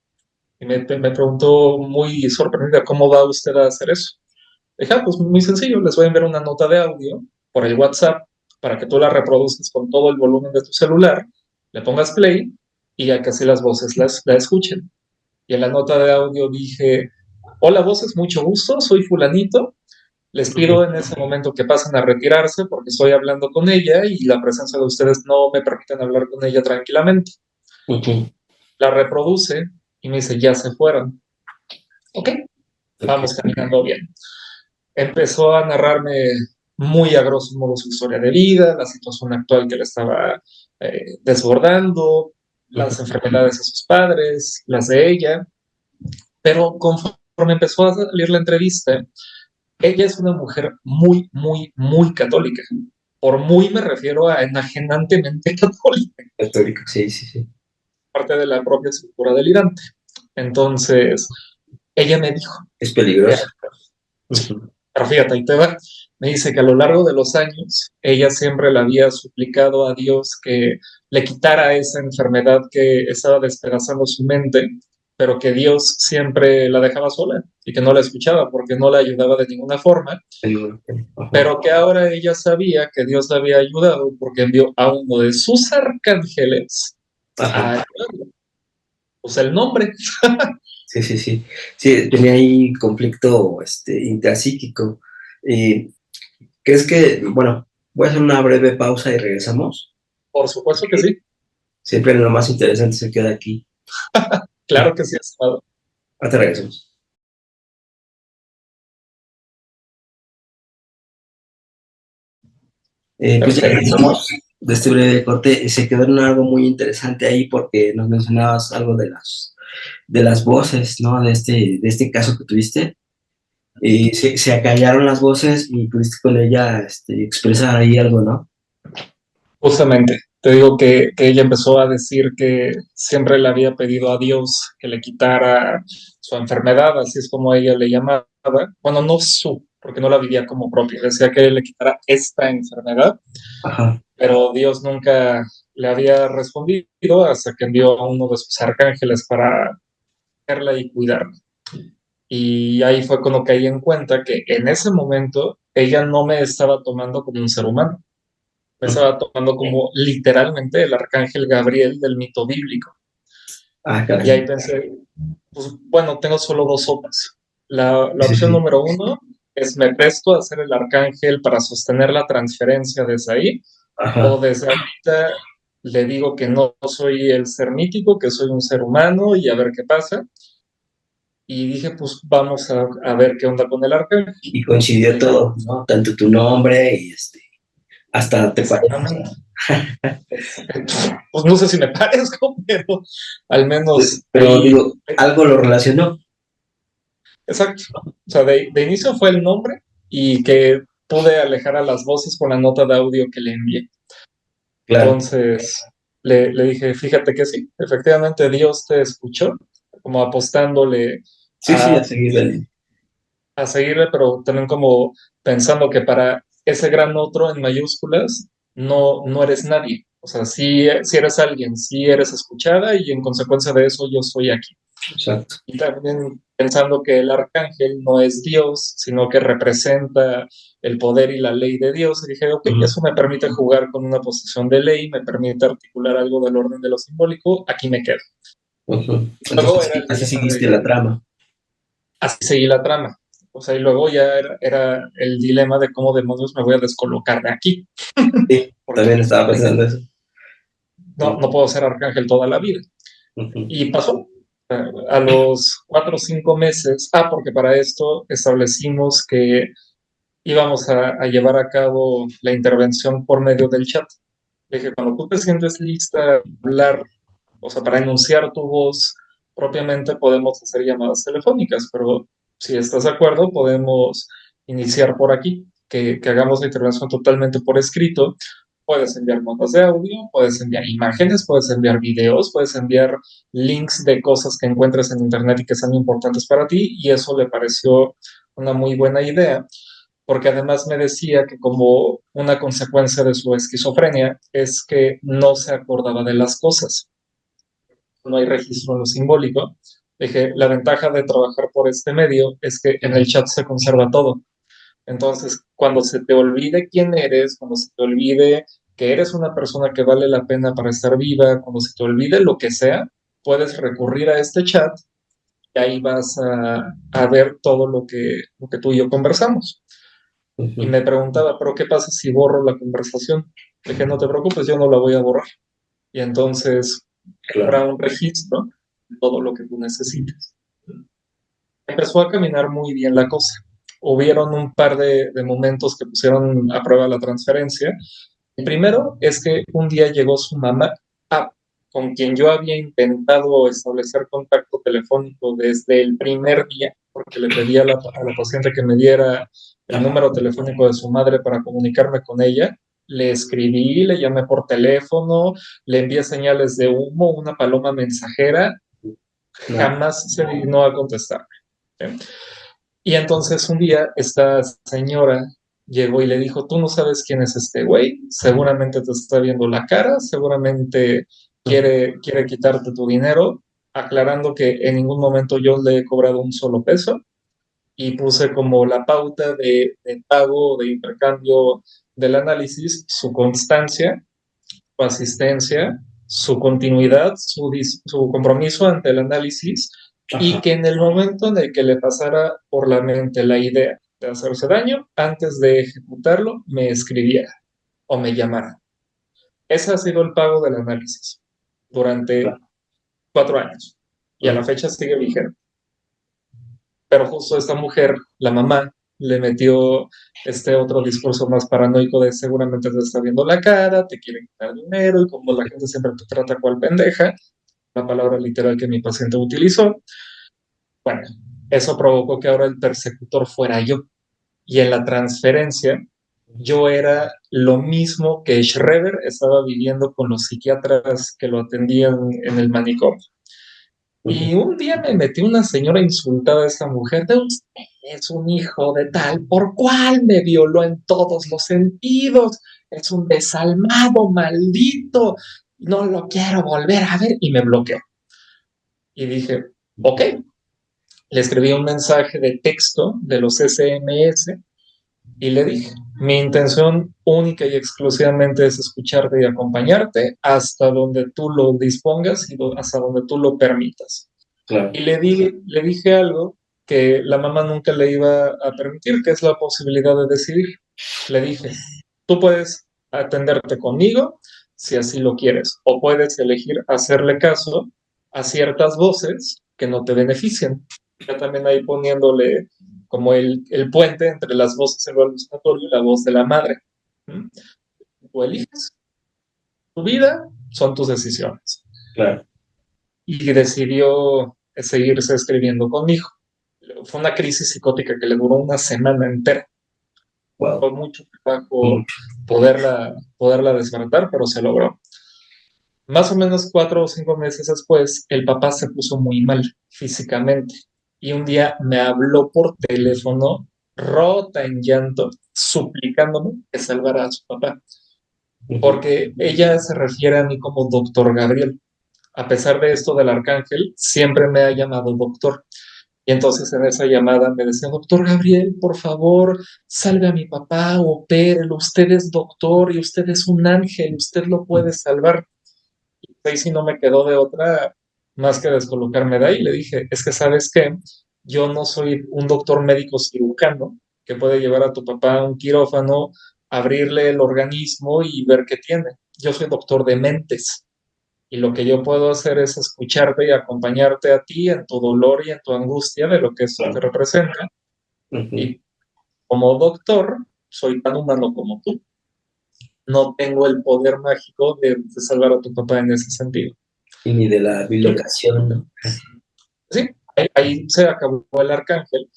B: Y me preguntó muy sorprendida, ¿cómo va usted a hacer eso? Dije, pues muy sencillo, les voy a enviar una nota de audio por el WhatsApp para que tú la reproduzcas con todo el volumen de tu celular, le pongas play y ya que así las voces la escuchen. Y en la nota de audio dije, hola voces, mucho gusto, soy fulanito, les pido en ese momento que pasen a retirarse porque estoy hablando con ella y la presencia de ustedes no me permiten hablar con ella tranquilamente. La reproduce y me dice, ya se fueron. Ok, vamos caminando bien. Empezó a narrarme muy a grosso modo su historia de vida, la situación actual que le estaba desbordando, las enfermedades de sus padres, las de ella, pero conforme empezó a salir la entrevista, ella es una mujer muy, muy, muy católica. Por muy me refiero a enajenantemente católica.
A: Católico, sí, sí, sí.
B: Parte de la propia estructura delirante. Entonces, ella me dijo.
A: Es peligroso.
B: Pero fíjate, ahí te va. Me dice que a lo largo de los años, ella siempre le había suplicado a Dios que le quitara esa enfermedad que estaba despedazando su mente, pero que Dios siempre la dejaba sola y que no la escuchaba porque no la ayudaba de ninguna forma, pero que ahora ella sabía que Dios la había ayudado porque envió a uno de sus arcángeles a ayudarla. Pues el nombre.
A: Sí, sí, sí. Sí, tenía ahí conflicto intrapsíquico. ¿Crees que, bueno, voy a hacer una breve pausa y regresamos?
B: Por supuesto que sí.
A: Siempre lo más interesante se queda aquí.
B: Claro que sí, estimado.
A: Hasta regresamos. Pues ya regresamos de este breve corte. Se quedó en algo muy interesante ahí porque nos mencionabas algo de las voces, ¿no? De este caso que tuviste. Y se acallaron las voces y pudiste con ella expresar ahí algo, ¿no?
B: Justamente, te digo que ella empezó a decir que siempre le había pedido a Dios que le quitara su enfermedad, así es como ella le llamaba. Bueno, no su, porque no la vivía como propia, decía que le quitara esta enfermedad,
A: Ajá.
B: pero Dios nunca le había respondido hasta que envió a uno de sus arcángeles para verla y cuidarla. Y ahí fue cuando caí en cuenta que en ese momento ella no me estaba tomando como un ser humano, me estaba tomando como literalmente el arcángel Gabriel del mito bíblico. Y ahí pensé, pues bueno, tengo solo dos sopas. La opción número uno es me presto a ser el arcángel para sostener la transferencia desde ahí, o desde ahorita le digo que no soy el ser mítico, que soy un ser humano y a ver qué pasa. Y dije, pues vamos a ver qué onda con el arcángel.
A: Y coincidió todo, ¿no? Tanto tu nombre y hasta te
B: parezco. Pues no sé si me parezco, pero al menos.
A: Pero ahí, digo, algo lo relacionó.
B: Exacto. O sea, de inicio fue el nombre y que pude alejar a las voces con la nota de audio que le envié. Claro. Entonces le dije, fíjate que sí, efectivamente Dios te escuchó, como apostándole
A: a seguirle.
B: A seguirle, pero también como pensando que para ese gran otro en mayúsculas no eres nadie. O sea, si eres alguien, si eres escuchada y en consecuencia de eso yo estoy aquí.
A: Exacto.
B: Y también pensando que el arcángel no es Dios, sino que representa el poder y la ley de Dios, y dije, ok, eso me permite jugar con una posición de ley, me permite articular algo del orden de lo simbólico, aquí me quedo. Luego
A: Entonces
B: era el
A: así
B: dilema
A: seguiste la trama.
B: así seguí la trama. O sea, y luego ya era el dilema de cómo demonios me voy a descolocar de aquí.
A: Sí,
B: Porque
A: también estaba pensando eso.
B: no puedo ser arcángel toda la vida. Y pasó. A los 4 o 5 meses, porque para esto establecimos que íbamos a llevar a cabo la intervención por medio del chat. Le dije, cuando tú te sientes lista a hablar, o sea, para enunciar tu voz propiamente, podemos hacer llamadas telefónicas, pero si estás de acuerdo, podemos iniciar por aquí, que hagamos la intervención totalmente por escrito. Puedes enviar notas de audio, puedes enviar imágenes, puedes enviar videos, puedes enviar links de cosas que encuentres en internet y que sean importantes para ti, y eso le pareció una muy buena idea, porque además me decía que como una consecuencia de su esquizofrenia es que no se acordaba de las cosas, no hay registro en lo simbólico. Dije, la ventaja de trabajar por este medio es que en el chat se conserva todo. Entonces, cuando se te olvide quién eres, cuando se te olvide que eres una persona que vale la pena para estar viva, cuando se te olvide lo que sea, puedes recurrir a este chat y ahí vas a ver todo lo que tú y yo conversamos. Y me preguntaba, ¿pero qué pasa si borro la conversación? Dije, no te preocupes, yo no la voy a borrar. Y entonces habrá un registro de todo lo que tú necesites. Empezó a caminar muy bien la cosa. Hubieron un par de momentos que pusieron a prueba la transferencia. El primero es que un día llegó su mamá, con quien yo había intentado establecer contacto telefónico desde el primer día, porque le pedí a la paciente que me diera el número telefónico de su madre para comunicarme con ella. Le escribí, le llamé por teléfono, le envié señales de humo, una paloma mensajera, jamás se dignó a contestarme. ¿Sí? Y entonces un día esta señora llegó y le dijo, tú no sabes quién es este güey, seguramente te está viendo la cara, seguramente quiere quitarte tu dinero, aclarando que en ningún momento yo le he cobrado un solo peso, y puse como la pauta de pago, de intercambio del análisis, su constancia, su asistencia, su continuidad, su compromiso ante el análisis, y que en el momento en el que le pasara por la mente la idea de hacerse daño, antes de ejecutarlo, me escribiera o me llamara. Ese ha sido el pago del análisis durante 4 años y a la fecha sigue vigente. Pero justo esta mujer, la mamá, le metió este otro discurso más paranoico de seguramente te está viendo la cara, te quieren quitar dinero, y como la gente siempre te trata cual pendeja, la palabra literal que mi paciente utilizó. Bueno, eso provocó que ahora el persecutor fuera yo. Y en la transferencia, yo era lo mismo que Schreber estaba viviendo con los psiquiatras que lo atendían en el manicomio. Y un día me metí una señora insultada a esta mujer de usted es un hijo de tal por cual me violó en todos los sentidos, es un desalmado maldito, no lo quiero volver a ver, y me bloqueó. Y dije, ok, le escribí un mensaje de texto de los SMS y le dije, mi intención única y exclusivamente es escucharte y acompañarte hasta donde tú lo dispongas y hasta donde tú lo permitas. Claro. Y le dije algo que la mamá nunca le iba a permitir, que es la posibilidad de decidir. Le dije, tú puedes atenderte conmigo si así lo quieres, o puedes elegir hacerle caso a ciertas voces que no te benefician. Ya también ahí poniéndole como el puente entre las voces del alucinatorio y la voz de la madre. Tú eliges. Tu vida son tus decisiones. Claro. Y decidió seguirse escribiendo conmigo. Fue una crisis psicótica que le duró una semana entera. Wow. Fue mucho trabajo poderla desbaratar, pero se logró. Más o menos 4 o 5 meses después, el papá se puso muy mal físicamente y un día me habló por teléfono, rota en llanto, suplicándome que salvara a su papá. porque ella se refiere a mí como doctor Gabriel. A pesar de esto del arcángel, siempre me ha llamado doctor. Y entonces en esa llamada me decía, doctor Gabriel, por favor, salve a mi papá, opérelo, usted es doctor y usted es un ángel, usted lo puede salvar. Y ahí sí no me quedó de otra más que descolocarme de ahí. Le dije, es que sabes qué, yo no soy un doctor médico cirujano que puede llevar a tu papá a un quirófano, abrirle el organismo y ver qué tiene. Yo soy doctor de mentes. Y lo que yo puedo hacer es escucharte y acompañarte a ti en tu dolor y en tu angustia de lo que esto te representa. Y como doctor, soy tan humano como tú. No tengo el poder mágico de salvar a tu papá en ese sentido.
A: Y ni de la bilocación, ¿no?
B: Sí, ahí se acabó el arcángel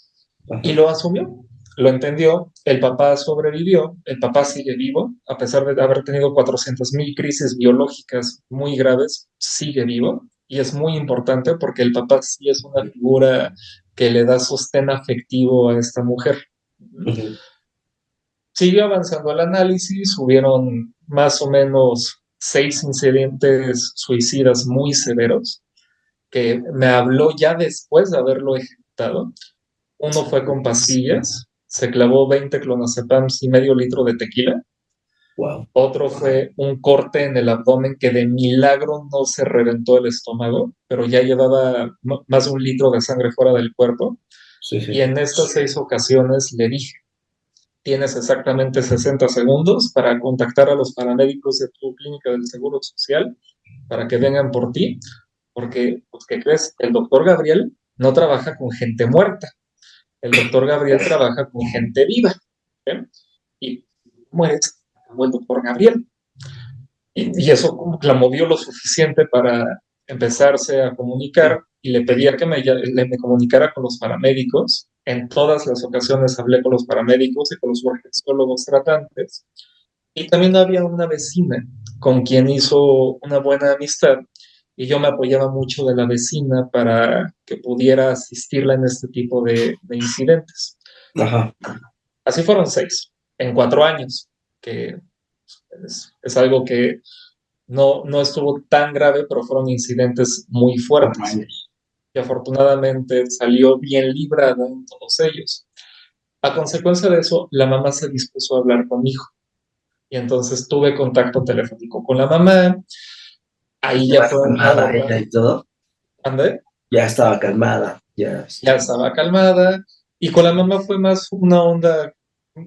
B: y lo asumió, lo entendió, el papá sobrevivió, el papá sigue vivo, a pesar de haber tenido 400,000 crisis biológicas muy graves, sigue vivo y es muy importante porque el papá sí es una figura que le da sostén afectivo a esta mujer. Siguió avanzando el análisis, hubieron más o menos 6 incidentes suicidas muy severos que me habló ya después de haberlo ejecutado. Uno fue con pastillas, se clavó 20 clonazepams y medio litro de tequila.
A: Wow.
B: Otro fue un corte en el abdomen que de milagro no se reventó el estómago, pero ya llevaba más de 1 litro de sangre fuera del cuerpo.
A: Sí, sí.
B: Y en estas 6 ocasiones le dije, tienes exactamente 60 segundos para contactar a los paramédicos de tu clínica del Seguro Social para que vengan por ti, porque, pues, ¿qué crees? El doctor Gabriel no trabaja con gente muerta. El doctor Gabriel trabaja con gente viva. ¿Eh? Y mueres como el doctor Gabriel. Y eso como que la movió lo suficiente para empezarse a comunicar y le pedía que me comunicara con los paramédicos. En todas las ocasiones hablé con los paramédicos y con los urgenciólogos tratantes. Y también había una vecina con quien hizo una buena amistad y yo me apoyaba mucho de la vecina para que pudiera asistirla en este tipo de incidentes.
A: Ajá.
B: Así fueron 6 en 4 años, que es algo que no estuvo tan grave, pero fueron incidentes muy fuertes. Y afortunadamente salió bien librada en todos ellos. A consecuencia de eso, la mamá se dispuso a hablar con mi hijo. Y entonces tuve contacto telefónico con la mamá. Ahí ya fue una
A: ella y todo.
B: ¿Andé?
A: Ya estaba calmada. Ya
B: estaba calmada. Y con la mamá fue más una onda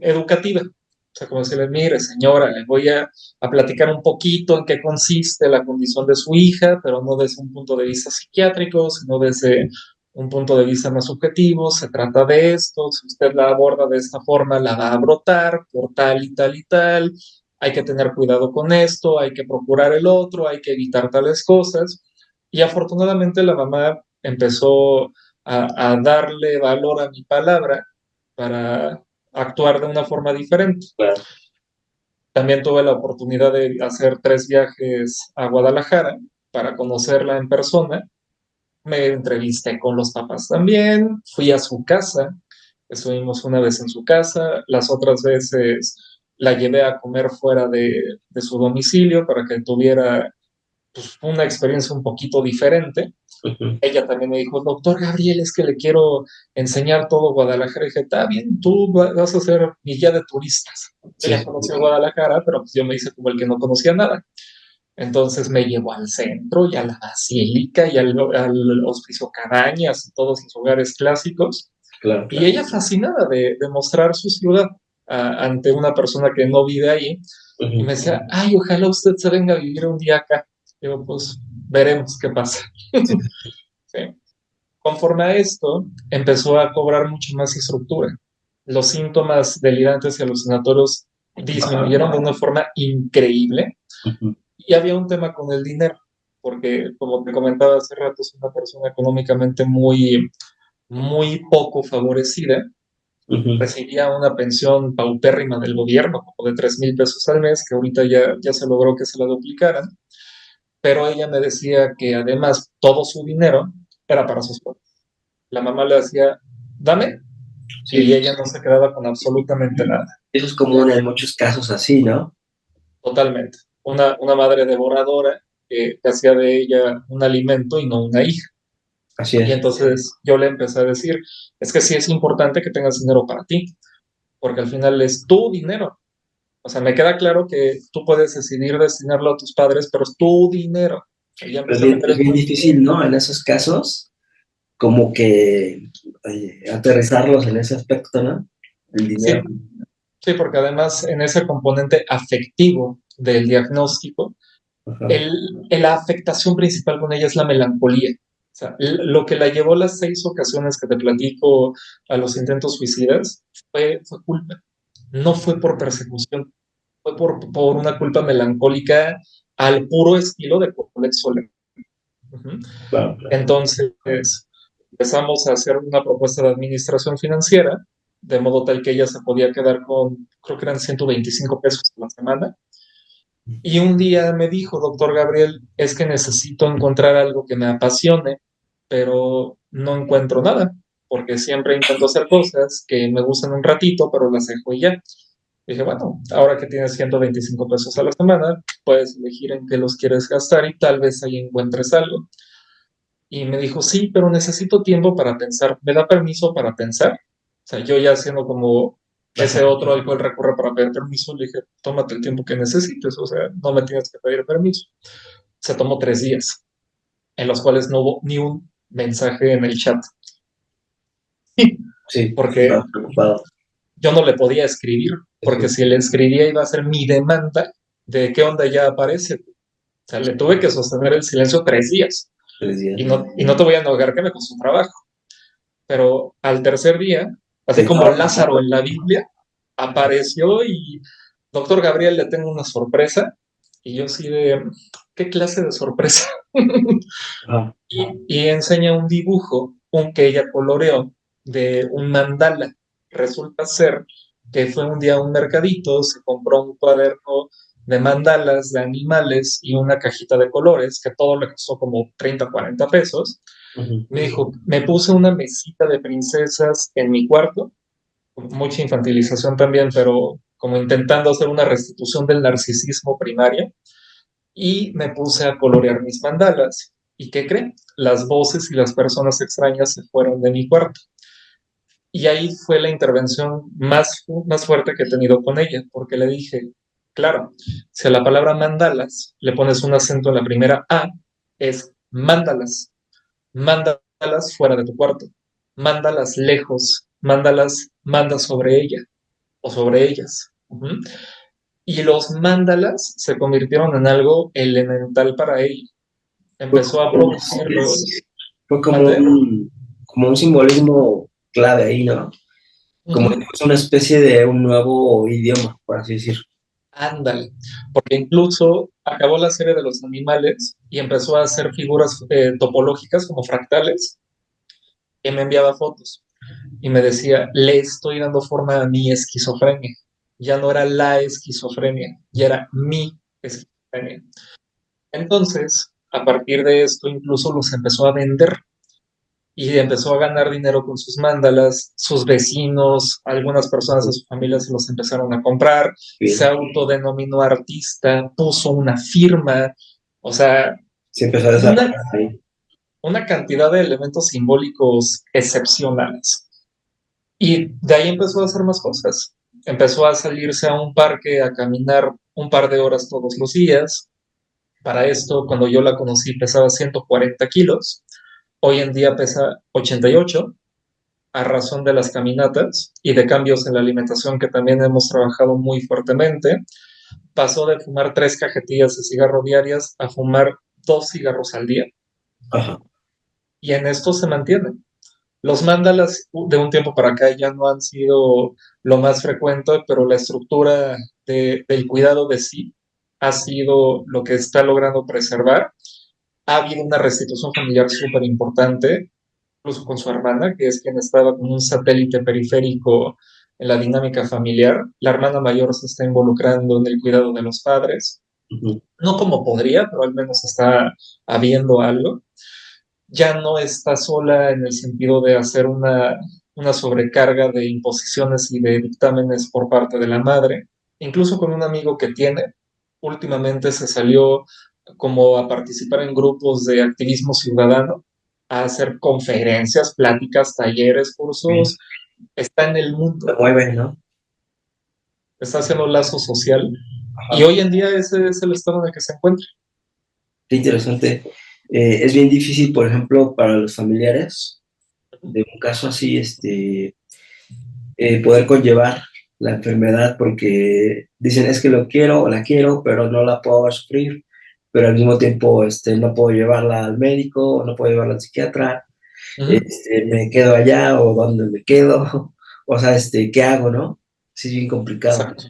B: educativa. O sea, como decirle, mire, señora, le voy a platicar un poquito en qué consiste la condición de su hija, pero no desde un punto de vista psiquiátrico, sino desde un punto de vista más subjetivo. Se trata de esto, si usted la aborda de esta forma, la va a brotar por tal y tal y tal. Hay que tener cuidado con esto, hay que procurar el otro, hay que evitar tales cosas. Y afortunadamente la mamá empezó a darle valor a mi palabra para actuar de una forma diferente.
A: Claro.
B: También tuve la oportunidad de hacer 3 viajes a Guadalajara para conocerla en persona. Me entrevisté con los papás también, fui a su casa, estuvimos una vez en su casa, las otras veces la llevé a comer fuera de su domicilio para que tuviera, pues, una experiencia un poquito diferente. Ella también me dijo, doctor Gabriel, es que le quiero enseñar todo Guadalajara. Y dije, está bien, tú vas a ser mi guía de turistas.
A: Sí.
B: Ella conoció Guadalajara, pero pues yo me hice como el que no conocía nada. Entonces me llevó al centro y a la basílica y al Hospicio Cabañas y todos los lugares clásicos.
A: Claro,
B: Y ella fascinada de mostrar su ciudad ante una persona que no vive ahí. Y me decía, ay, ojalá usted se venga a vivir un día acá. Digo, pues veremos qué pasa.
A: Sí.
B: Sí. Conforme a esto, empezó a cobrar mucho más estructura. Los síntomas delirantes y alucinatorios disminuyeron de una forma increíble. Y había un tema con el dinero, porque como te comentaba hace rato, es una persona económicamente muy, muy poco favorecida. Recibía una pensión paupérrima del gobierno, como de 3,000 pesos al mes, que ahorita ya se logró que se la duplicaran. Pero ella me decía que además todo su dinero era para sus padres. La mamá le decía, dame,
A: Sí.
B: Y ella no se quedaba con absolutamente nada.
A: Eso es común en muchos casos así, ¿no?
B: totalmente. Una madre devoradora que hacía de ella un alimento y no una hija.
A: Así
B: Y
A: es.
B: entonces yo le empecé a decir, es que sí es importante que tengas dinero para ti, porque al final es tu dinero. O sea, me queda claro que tú puedes decidir destinarlo a tus padres, pero es tu dinero. Y ya empecé a meter
A: Es
B: el
A: bien
B: cuento.
A: difícil, ¿no? En esos casos, como que aterrizarlos en ese aspecto, ¿no? El dinero.
B: Sí, sí, porque además en ese componente afectivo del diagnóstico,
A: Ajá.
B: el, la afectación principal con ella es la melancolía. O sea, lo que la llevó las 6 ocasiones que te platico a los intentos suicidas fue culpa. No fue por persecución, fue por una culpa melancólica al puro estilo de Colette Soler. Uh-huh.
A: Claro, claro.
B: Entonces, empezamos a hacer una propuesta de administración financiera, de modo tal que ella se podía quedar con, creo que eran 125 pesos a la semana. Y un día me dijo, doctor Gabriel, es que necesito encontrar algo que me apasione, pero no encuentro nada, porque siempre intento hacer cosas que me gustan un ratito, pero las dejo y ya. Dije, bueno, ahora que tienes 125 pesos a la semana, puedes elegir en qué los quieres gastar y tal vez ahí encuentres algo. Y me dijo, sí, pero necesito tiempo para pensar. ¿Me da permiso para pensar? O sea, yo ya siendo como ese
A: Ajá.
B: otro al cual recurre para pedir permiso, le dije, tómate el tiempo que necesites, o sea, no me tienes que pedir permiso. Se tomó 3 días, en los cuales no hubo ni un mensaje en el chat,
A: Sí,
B: porque
A: estaba preocupado.
B: yo no le podía escribir, porque
A: Eso,
B: si le escribía iba a ser mi demanda de qué onda ya aparece. O sea, le tuve que sostener el silencio 3 días.
A: 3 días.
B: Y no te voy a negar que me costó trabajo. Pero al tercer día, así como
A: Pensaba,
B: Lázaro en la Biblia, apareció y, doctor Gabriel, le tengo una sorpresa. Y yo sí de, ¿qué clase de sorpresa?
A: ajá.
B: Y enseña un dibujo, un que ella coloreó, de un mandala. Resulta ser que fue un día a un mercadito, se compró un cuaderno de mandalas, de animales y una cajita de colores, que todo le costó como 30, 40 pesos.
A: Ujú.
B: Me dijo, me puse una mesita de princesas en mi cuarto, mucha infantilización también, pero como intentando hacer una restitución del narcisismo primario, y me puse a colorear mis mandalas. ¿Y qué creen? Las voces y las personas extrañas se fueron de mi cuarto. Y ahí fue la intervención más fuerte que he tenido con ella, porque le dije, claro, si a la palabra mandalas le pones un acento en la primera A, es mándalas. Mándalas fuera de tu cuarto, mándalas lejos, manda sobre ella o sobre ellas. Uh-huh. Y los mándalas se convirtieron en algo elemental para ella.
A: Fue
B: Empezó a
A: como,
B: producirlos.
A: fue
B: ¿Mande?
A: como un simbolismo clave ahí, ¿no? Como si
B: Uh-huh.
A: fuese una especie de un nuevo idioma, por así decir.
B: Ándale, porque incluso acabó la serie de los animales y empezó a hacer figuras topológicas como fractales y me enviaba fotos. Y me decía, le estoy dando forma a mi esquizofrenia. Ya no era la esquizofrenia, ya era mi esquizofrenia. Entonces, a partir de esto, incluso los empezó a vender y empezó a ganar dinero con sus mandalas, sus vecinos, algunas personas de su familia se los empezaron a comprar, se
A: Bien.
B: autodenominó artista, puso una firma, o sea,
A: Se empezó a desarrollar
B: una,
A: ahí.
B: una cantidad de elementos simbólicos excepcionales. Y de ahí empezó a hacer más cosas. Empezó a salirse a un parque a caminar un par de horas todos los días. Para esto, cuando yo la conocí, pesaba 140 kilos. Hoy en día pesa 88 a razón de las caminatas y de cambios en la alimentación que también hemos trabajado muy fuertemente. Pasó de fumar 3 cajetillas de cigarro diarias a fumar 2 cigarros al día.
A: Ajá.
B: Y en esto se mantiene. Los mandalas de un tiempo para acá ya no han sido lo más frecuente, pero la estructura del cuidado de sí ha sido lo que está logrando preservar. Ha habido una restitución familiar súper importante, incluso con su hermana, que es quien estaba como un satélite periférico en la dinámica familiar. La hermana mayor se está involucrando en el cuidado de los padres.
A: Ujú.
B: No como podría, pero al menos está habiendo algo. Ya no está sola en el sentido de hacer una sobrecarga de imposiciones y de dictámenes por parte de la madre. Incluso con un amigo que tiene, últimamente se salió como a participar en grupos de activismo ciudadano, a hacer conferencias, pláticas, talleres,
A: Sí.
B: cursos. Está en el
A: Se
B: mundo,
A: mueve, ¿no?
B: está haciendo lazo social y
A: Ajá.
B: hoy en día ese es el estado en el que se encuentra.
A: Qué interesante. Es bien difícil, por ejemplo, para los familiares de un caso así, poder conllevar la enfermedad porque dicen es que lo quiero o la quiero, pero no la puedo sufrir, pero al mismo tiempo no puedo llevarla al médico, o no puedo llevarla al psiquiatra,
B: Ujú.
A: me quedo allá o dónde me quedo, o sea, ¿qué hago, no? Sí, es bien complicado.
B: Exacto,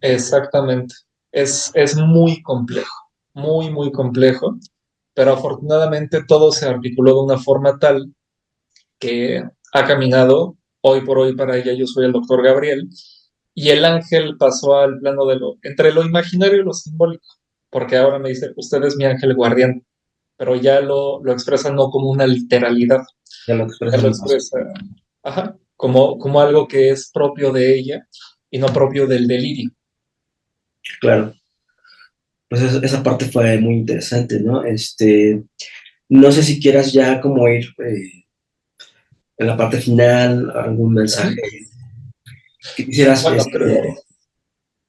B: exactamente. Es muy complejo, muy, muy complejo, pero afortunadamente todo se articuló de una forma tal que ha caminado hoy por hoy para ella. Yo soy el doctor Gabriel y el ángel pasó al plano de entre lo imaginario y lo simbólico, porque ahora me dice, usted es mi ángel guardián, pero ya lo expresa no como una literalidad,
A: Ya lo
B: ya
A: expresas
B: lo
A: más,
B: expresa, ajá, como algo que es propio de ella y no propio del delirio.
A: claro. Pues esa parte fue muy interesante, ¿no? No sé si quieras ya como ir en la parte final, algún mensaje
B: Ujú.
A: que quisieras,
B: Bueno, pero,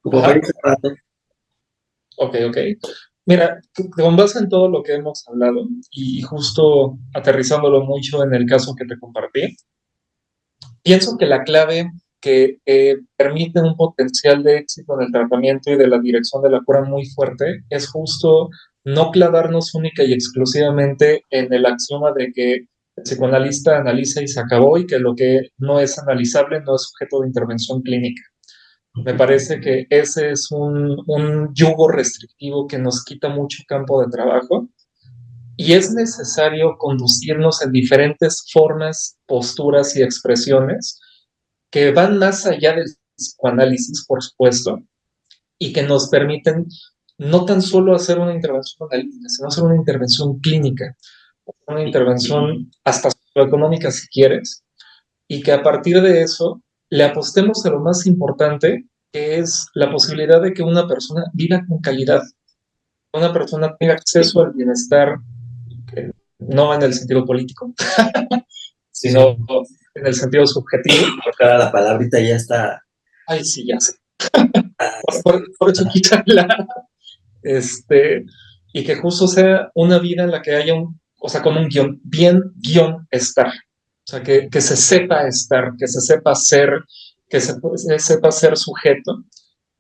A: como para ir
B: ajá,
A: cerrando.
B: ok, ok. Mira, con base en todo lo que hemos hablado y justo aterrizándolo mucho en el caso que te compartí, pienso que la clave que permite un potencial de éxito en el tratamiento y de la dirección de la cura muy fuerte es justo no clavarnos única y exclusivamente en el axioma de que el psicoanalista analiza y se acabó y que lo que no es analizable no es sujeto de intervención clínica. Me parece que ese es un yugo restrictivo que nos quita mucho campo de trabajo y es necesario conducirnos en diferentes formas, posturas y expresiones que van más allá del psicoanálisis, por supuesto, y que nos permiten no tan solo hacer una intervención analítica, sino hacer una intervención clínica, una intervención hasta socioeconómica si quieres, y que a partir de eso le apostemos a lo más importante, que es la posibilidad de que una persona viva con calidad, una persona tenga acceso al bienestar, no en el sentido político,
A: Sí, sí.
B: sino en el sentido subjetivo.
A: Acá la palabrita ya está.
B: Ay, sí, ya sé.
A: Ah,
B: Por eso quítala. Este, y que justo sea una vida en la que haya o sea, con un guión, bien guión estar. O sea, que se sepa estar, que se sepa ser, que se sepa ser sujeto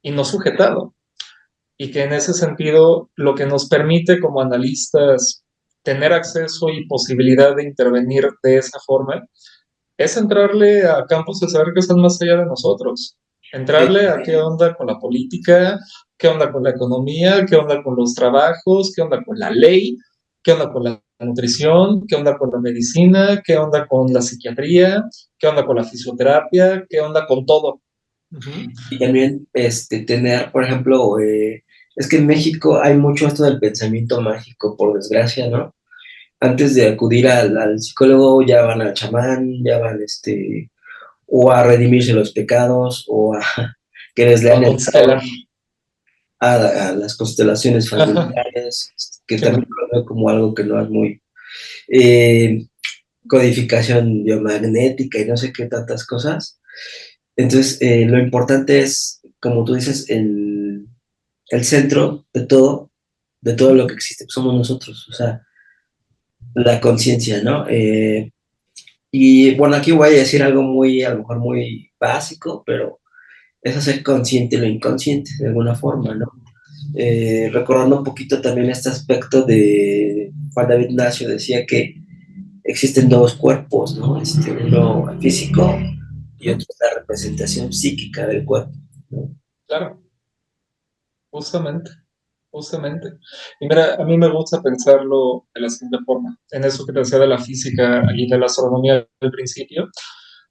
B: y no sujetado. Y que en ese sentido lo que nos permite como analistas tener acceso y posibilidad de intervenir de esa forma es entrarle a campos de saber que están más allá de nosotros.
A: sí,
B: Entrarle a qué onda con la política, qué onda con la economía, qué onda con los trabajos, qué onda con la ley, qué onda con la nutrición, qué onda con la medicina, qué onda con la psiquiatría, qué onda con la fisioterapia, qué onda con todo. Uh-huh.
A: y también tener, por ejemplo, es que en México hay mucho esto del pensamiento mágico, por desgracia, ¿no? Antes de acudir al psicólogo ya van al chamán, ya van o a redimirse los pecados, o a que les
B: O a
A: lean el tarot,
B: constelar.
A: a las constelaciones
B: Ajá.
A: familiares, que
B: Sí,
A: también
B: no.
A: lo veo como algo que no es muy eh, codificación biomagnética y no sé qué tantas cosas. Entonces, lo importante es, como tú dices, el centro de todo lo que existe, pues somos nosotros, o sea, la conciencia, ¿no? Y bueno, aquí voy a decir algo muy, a lo mejor muy básico, pero es hacer consciente lo inconsciente, de alguna forma, ¿no? Recordando un poquito también este aspecto de Juan David Ignacio, decía que existen dos cuerpos, ¿no? Uno físico y otro es la representación psíquica del cuerpo, ¿no?
B: Claro, justamente. Justamente. Y mira, a mí me gusta pensarlo de la siguiente forma. En eso que te decía de la física y de la astronomía al principio,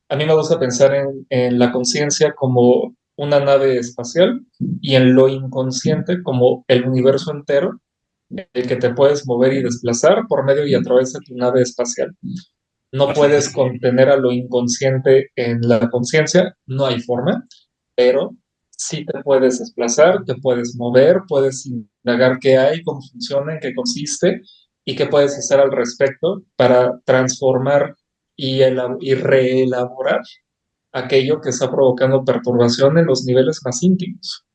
B: a mí me gusta pensar en la conciencia como una nave espacial y en lo inconsciente como el universo entero, el que te puedes mover y desplazar por medio y a través de tu nave espacial. No puedes contener a lo inconsciente en la conciencia, no hay forma, pero sí te puedes desplazar, te puedes mover, puedes indagar qué hay, cómo funciona, en qué consiste y qué puedes hacer al respecto para transformar y reelaborar aquello que está provocando perturbación en los niveles más íntimos.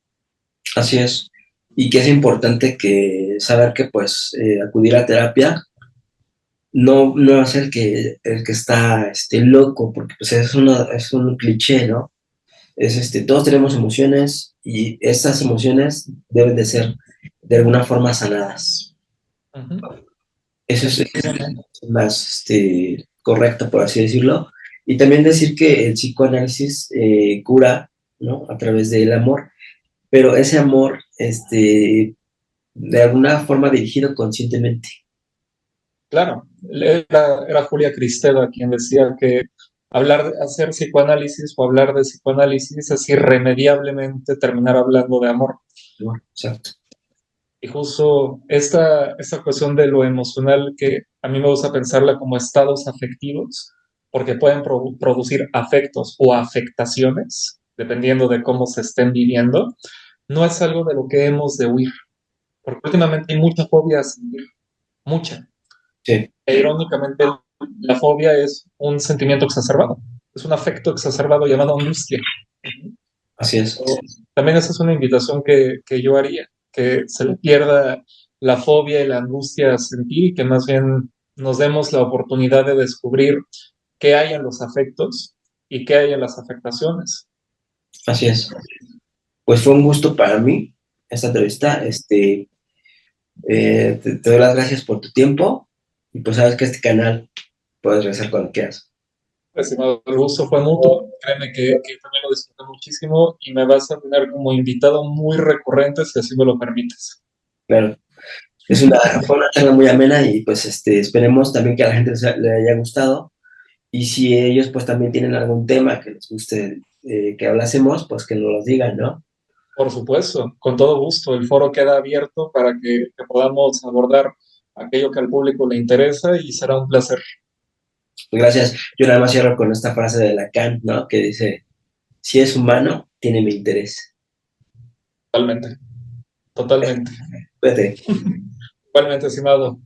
A: Así es. Y que es importante que saber que pues acudir a terapia no es el que está loco, porque pues es un cliché, ¿no? Todos tenemos emociones y estas emociones deben de ser de alguna forma sanadas.
B: Ujú.
A: Eso es
B: Efectivamente.
A: más correcto, por así decirlo. Y también decir que el psicoanálisis cura, ¿no? A través del amor, pero ese amor, de alguna forma dirigido conscientemente.
B: Claro, era Julia Kristeva quien decía que hacer psicoanálisis o hablar de psicoanálisis es irremediablemente terminar hablando de amor.
A: ¿No? Exacto.
B: Y justo esta cuestión de lo emocional, que a mí me gusta pensarla como estados afectivos, porque pueden producir afectos o afectaciones, dependiendo de cómo se estén viviendo, no es algo de lo que hemos de huir, porque últimamente hay mucha fobia a sentir, mucha.
A: Sí,
B: E irónicamente, la fobia es un sentimiento exacerbado, es un afecto exacerbado llamado angustia.
A: así es.
B: También esa es una invitación que yo haría, que se le pierda la fobia y la angustia a sentir y que más bien nos demos la oportunidad de descubrir qué hay en los afectos y qué hay en las afectaciones.
A: Así es. Pues fue un gusto para mí esta entrevista. Te doy las gracias por tu tiempo y pues sabes que este canal puedes regresar cuando quieras.
B: Estimado, el gusto fue mutuo. Créeme que también lo disfruté muchísimo y me vas a tener como invitado muy recurrente si así me lo permites.
A: Claro. Fue una charla muy amena y pues esperemos también que a la gente le haya gustado. Y si ellos pues también tienen algún tema que les guste que hablásemos, pues que nos los digan, ¿no?
B: Por supuesto, con todo gusto. El foro queda abierto para que podamos abordar aquello que al público le interesa y será un placer.
A: Pues gracias. Yo nada más cierro con esta frase de Lacan, ¿no? Que dice, si es humano, tiene mi interés.
B: Totalmente, totalmente.
A: Vete.
B: Igualmente, estimado.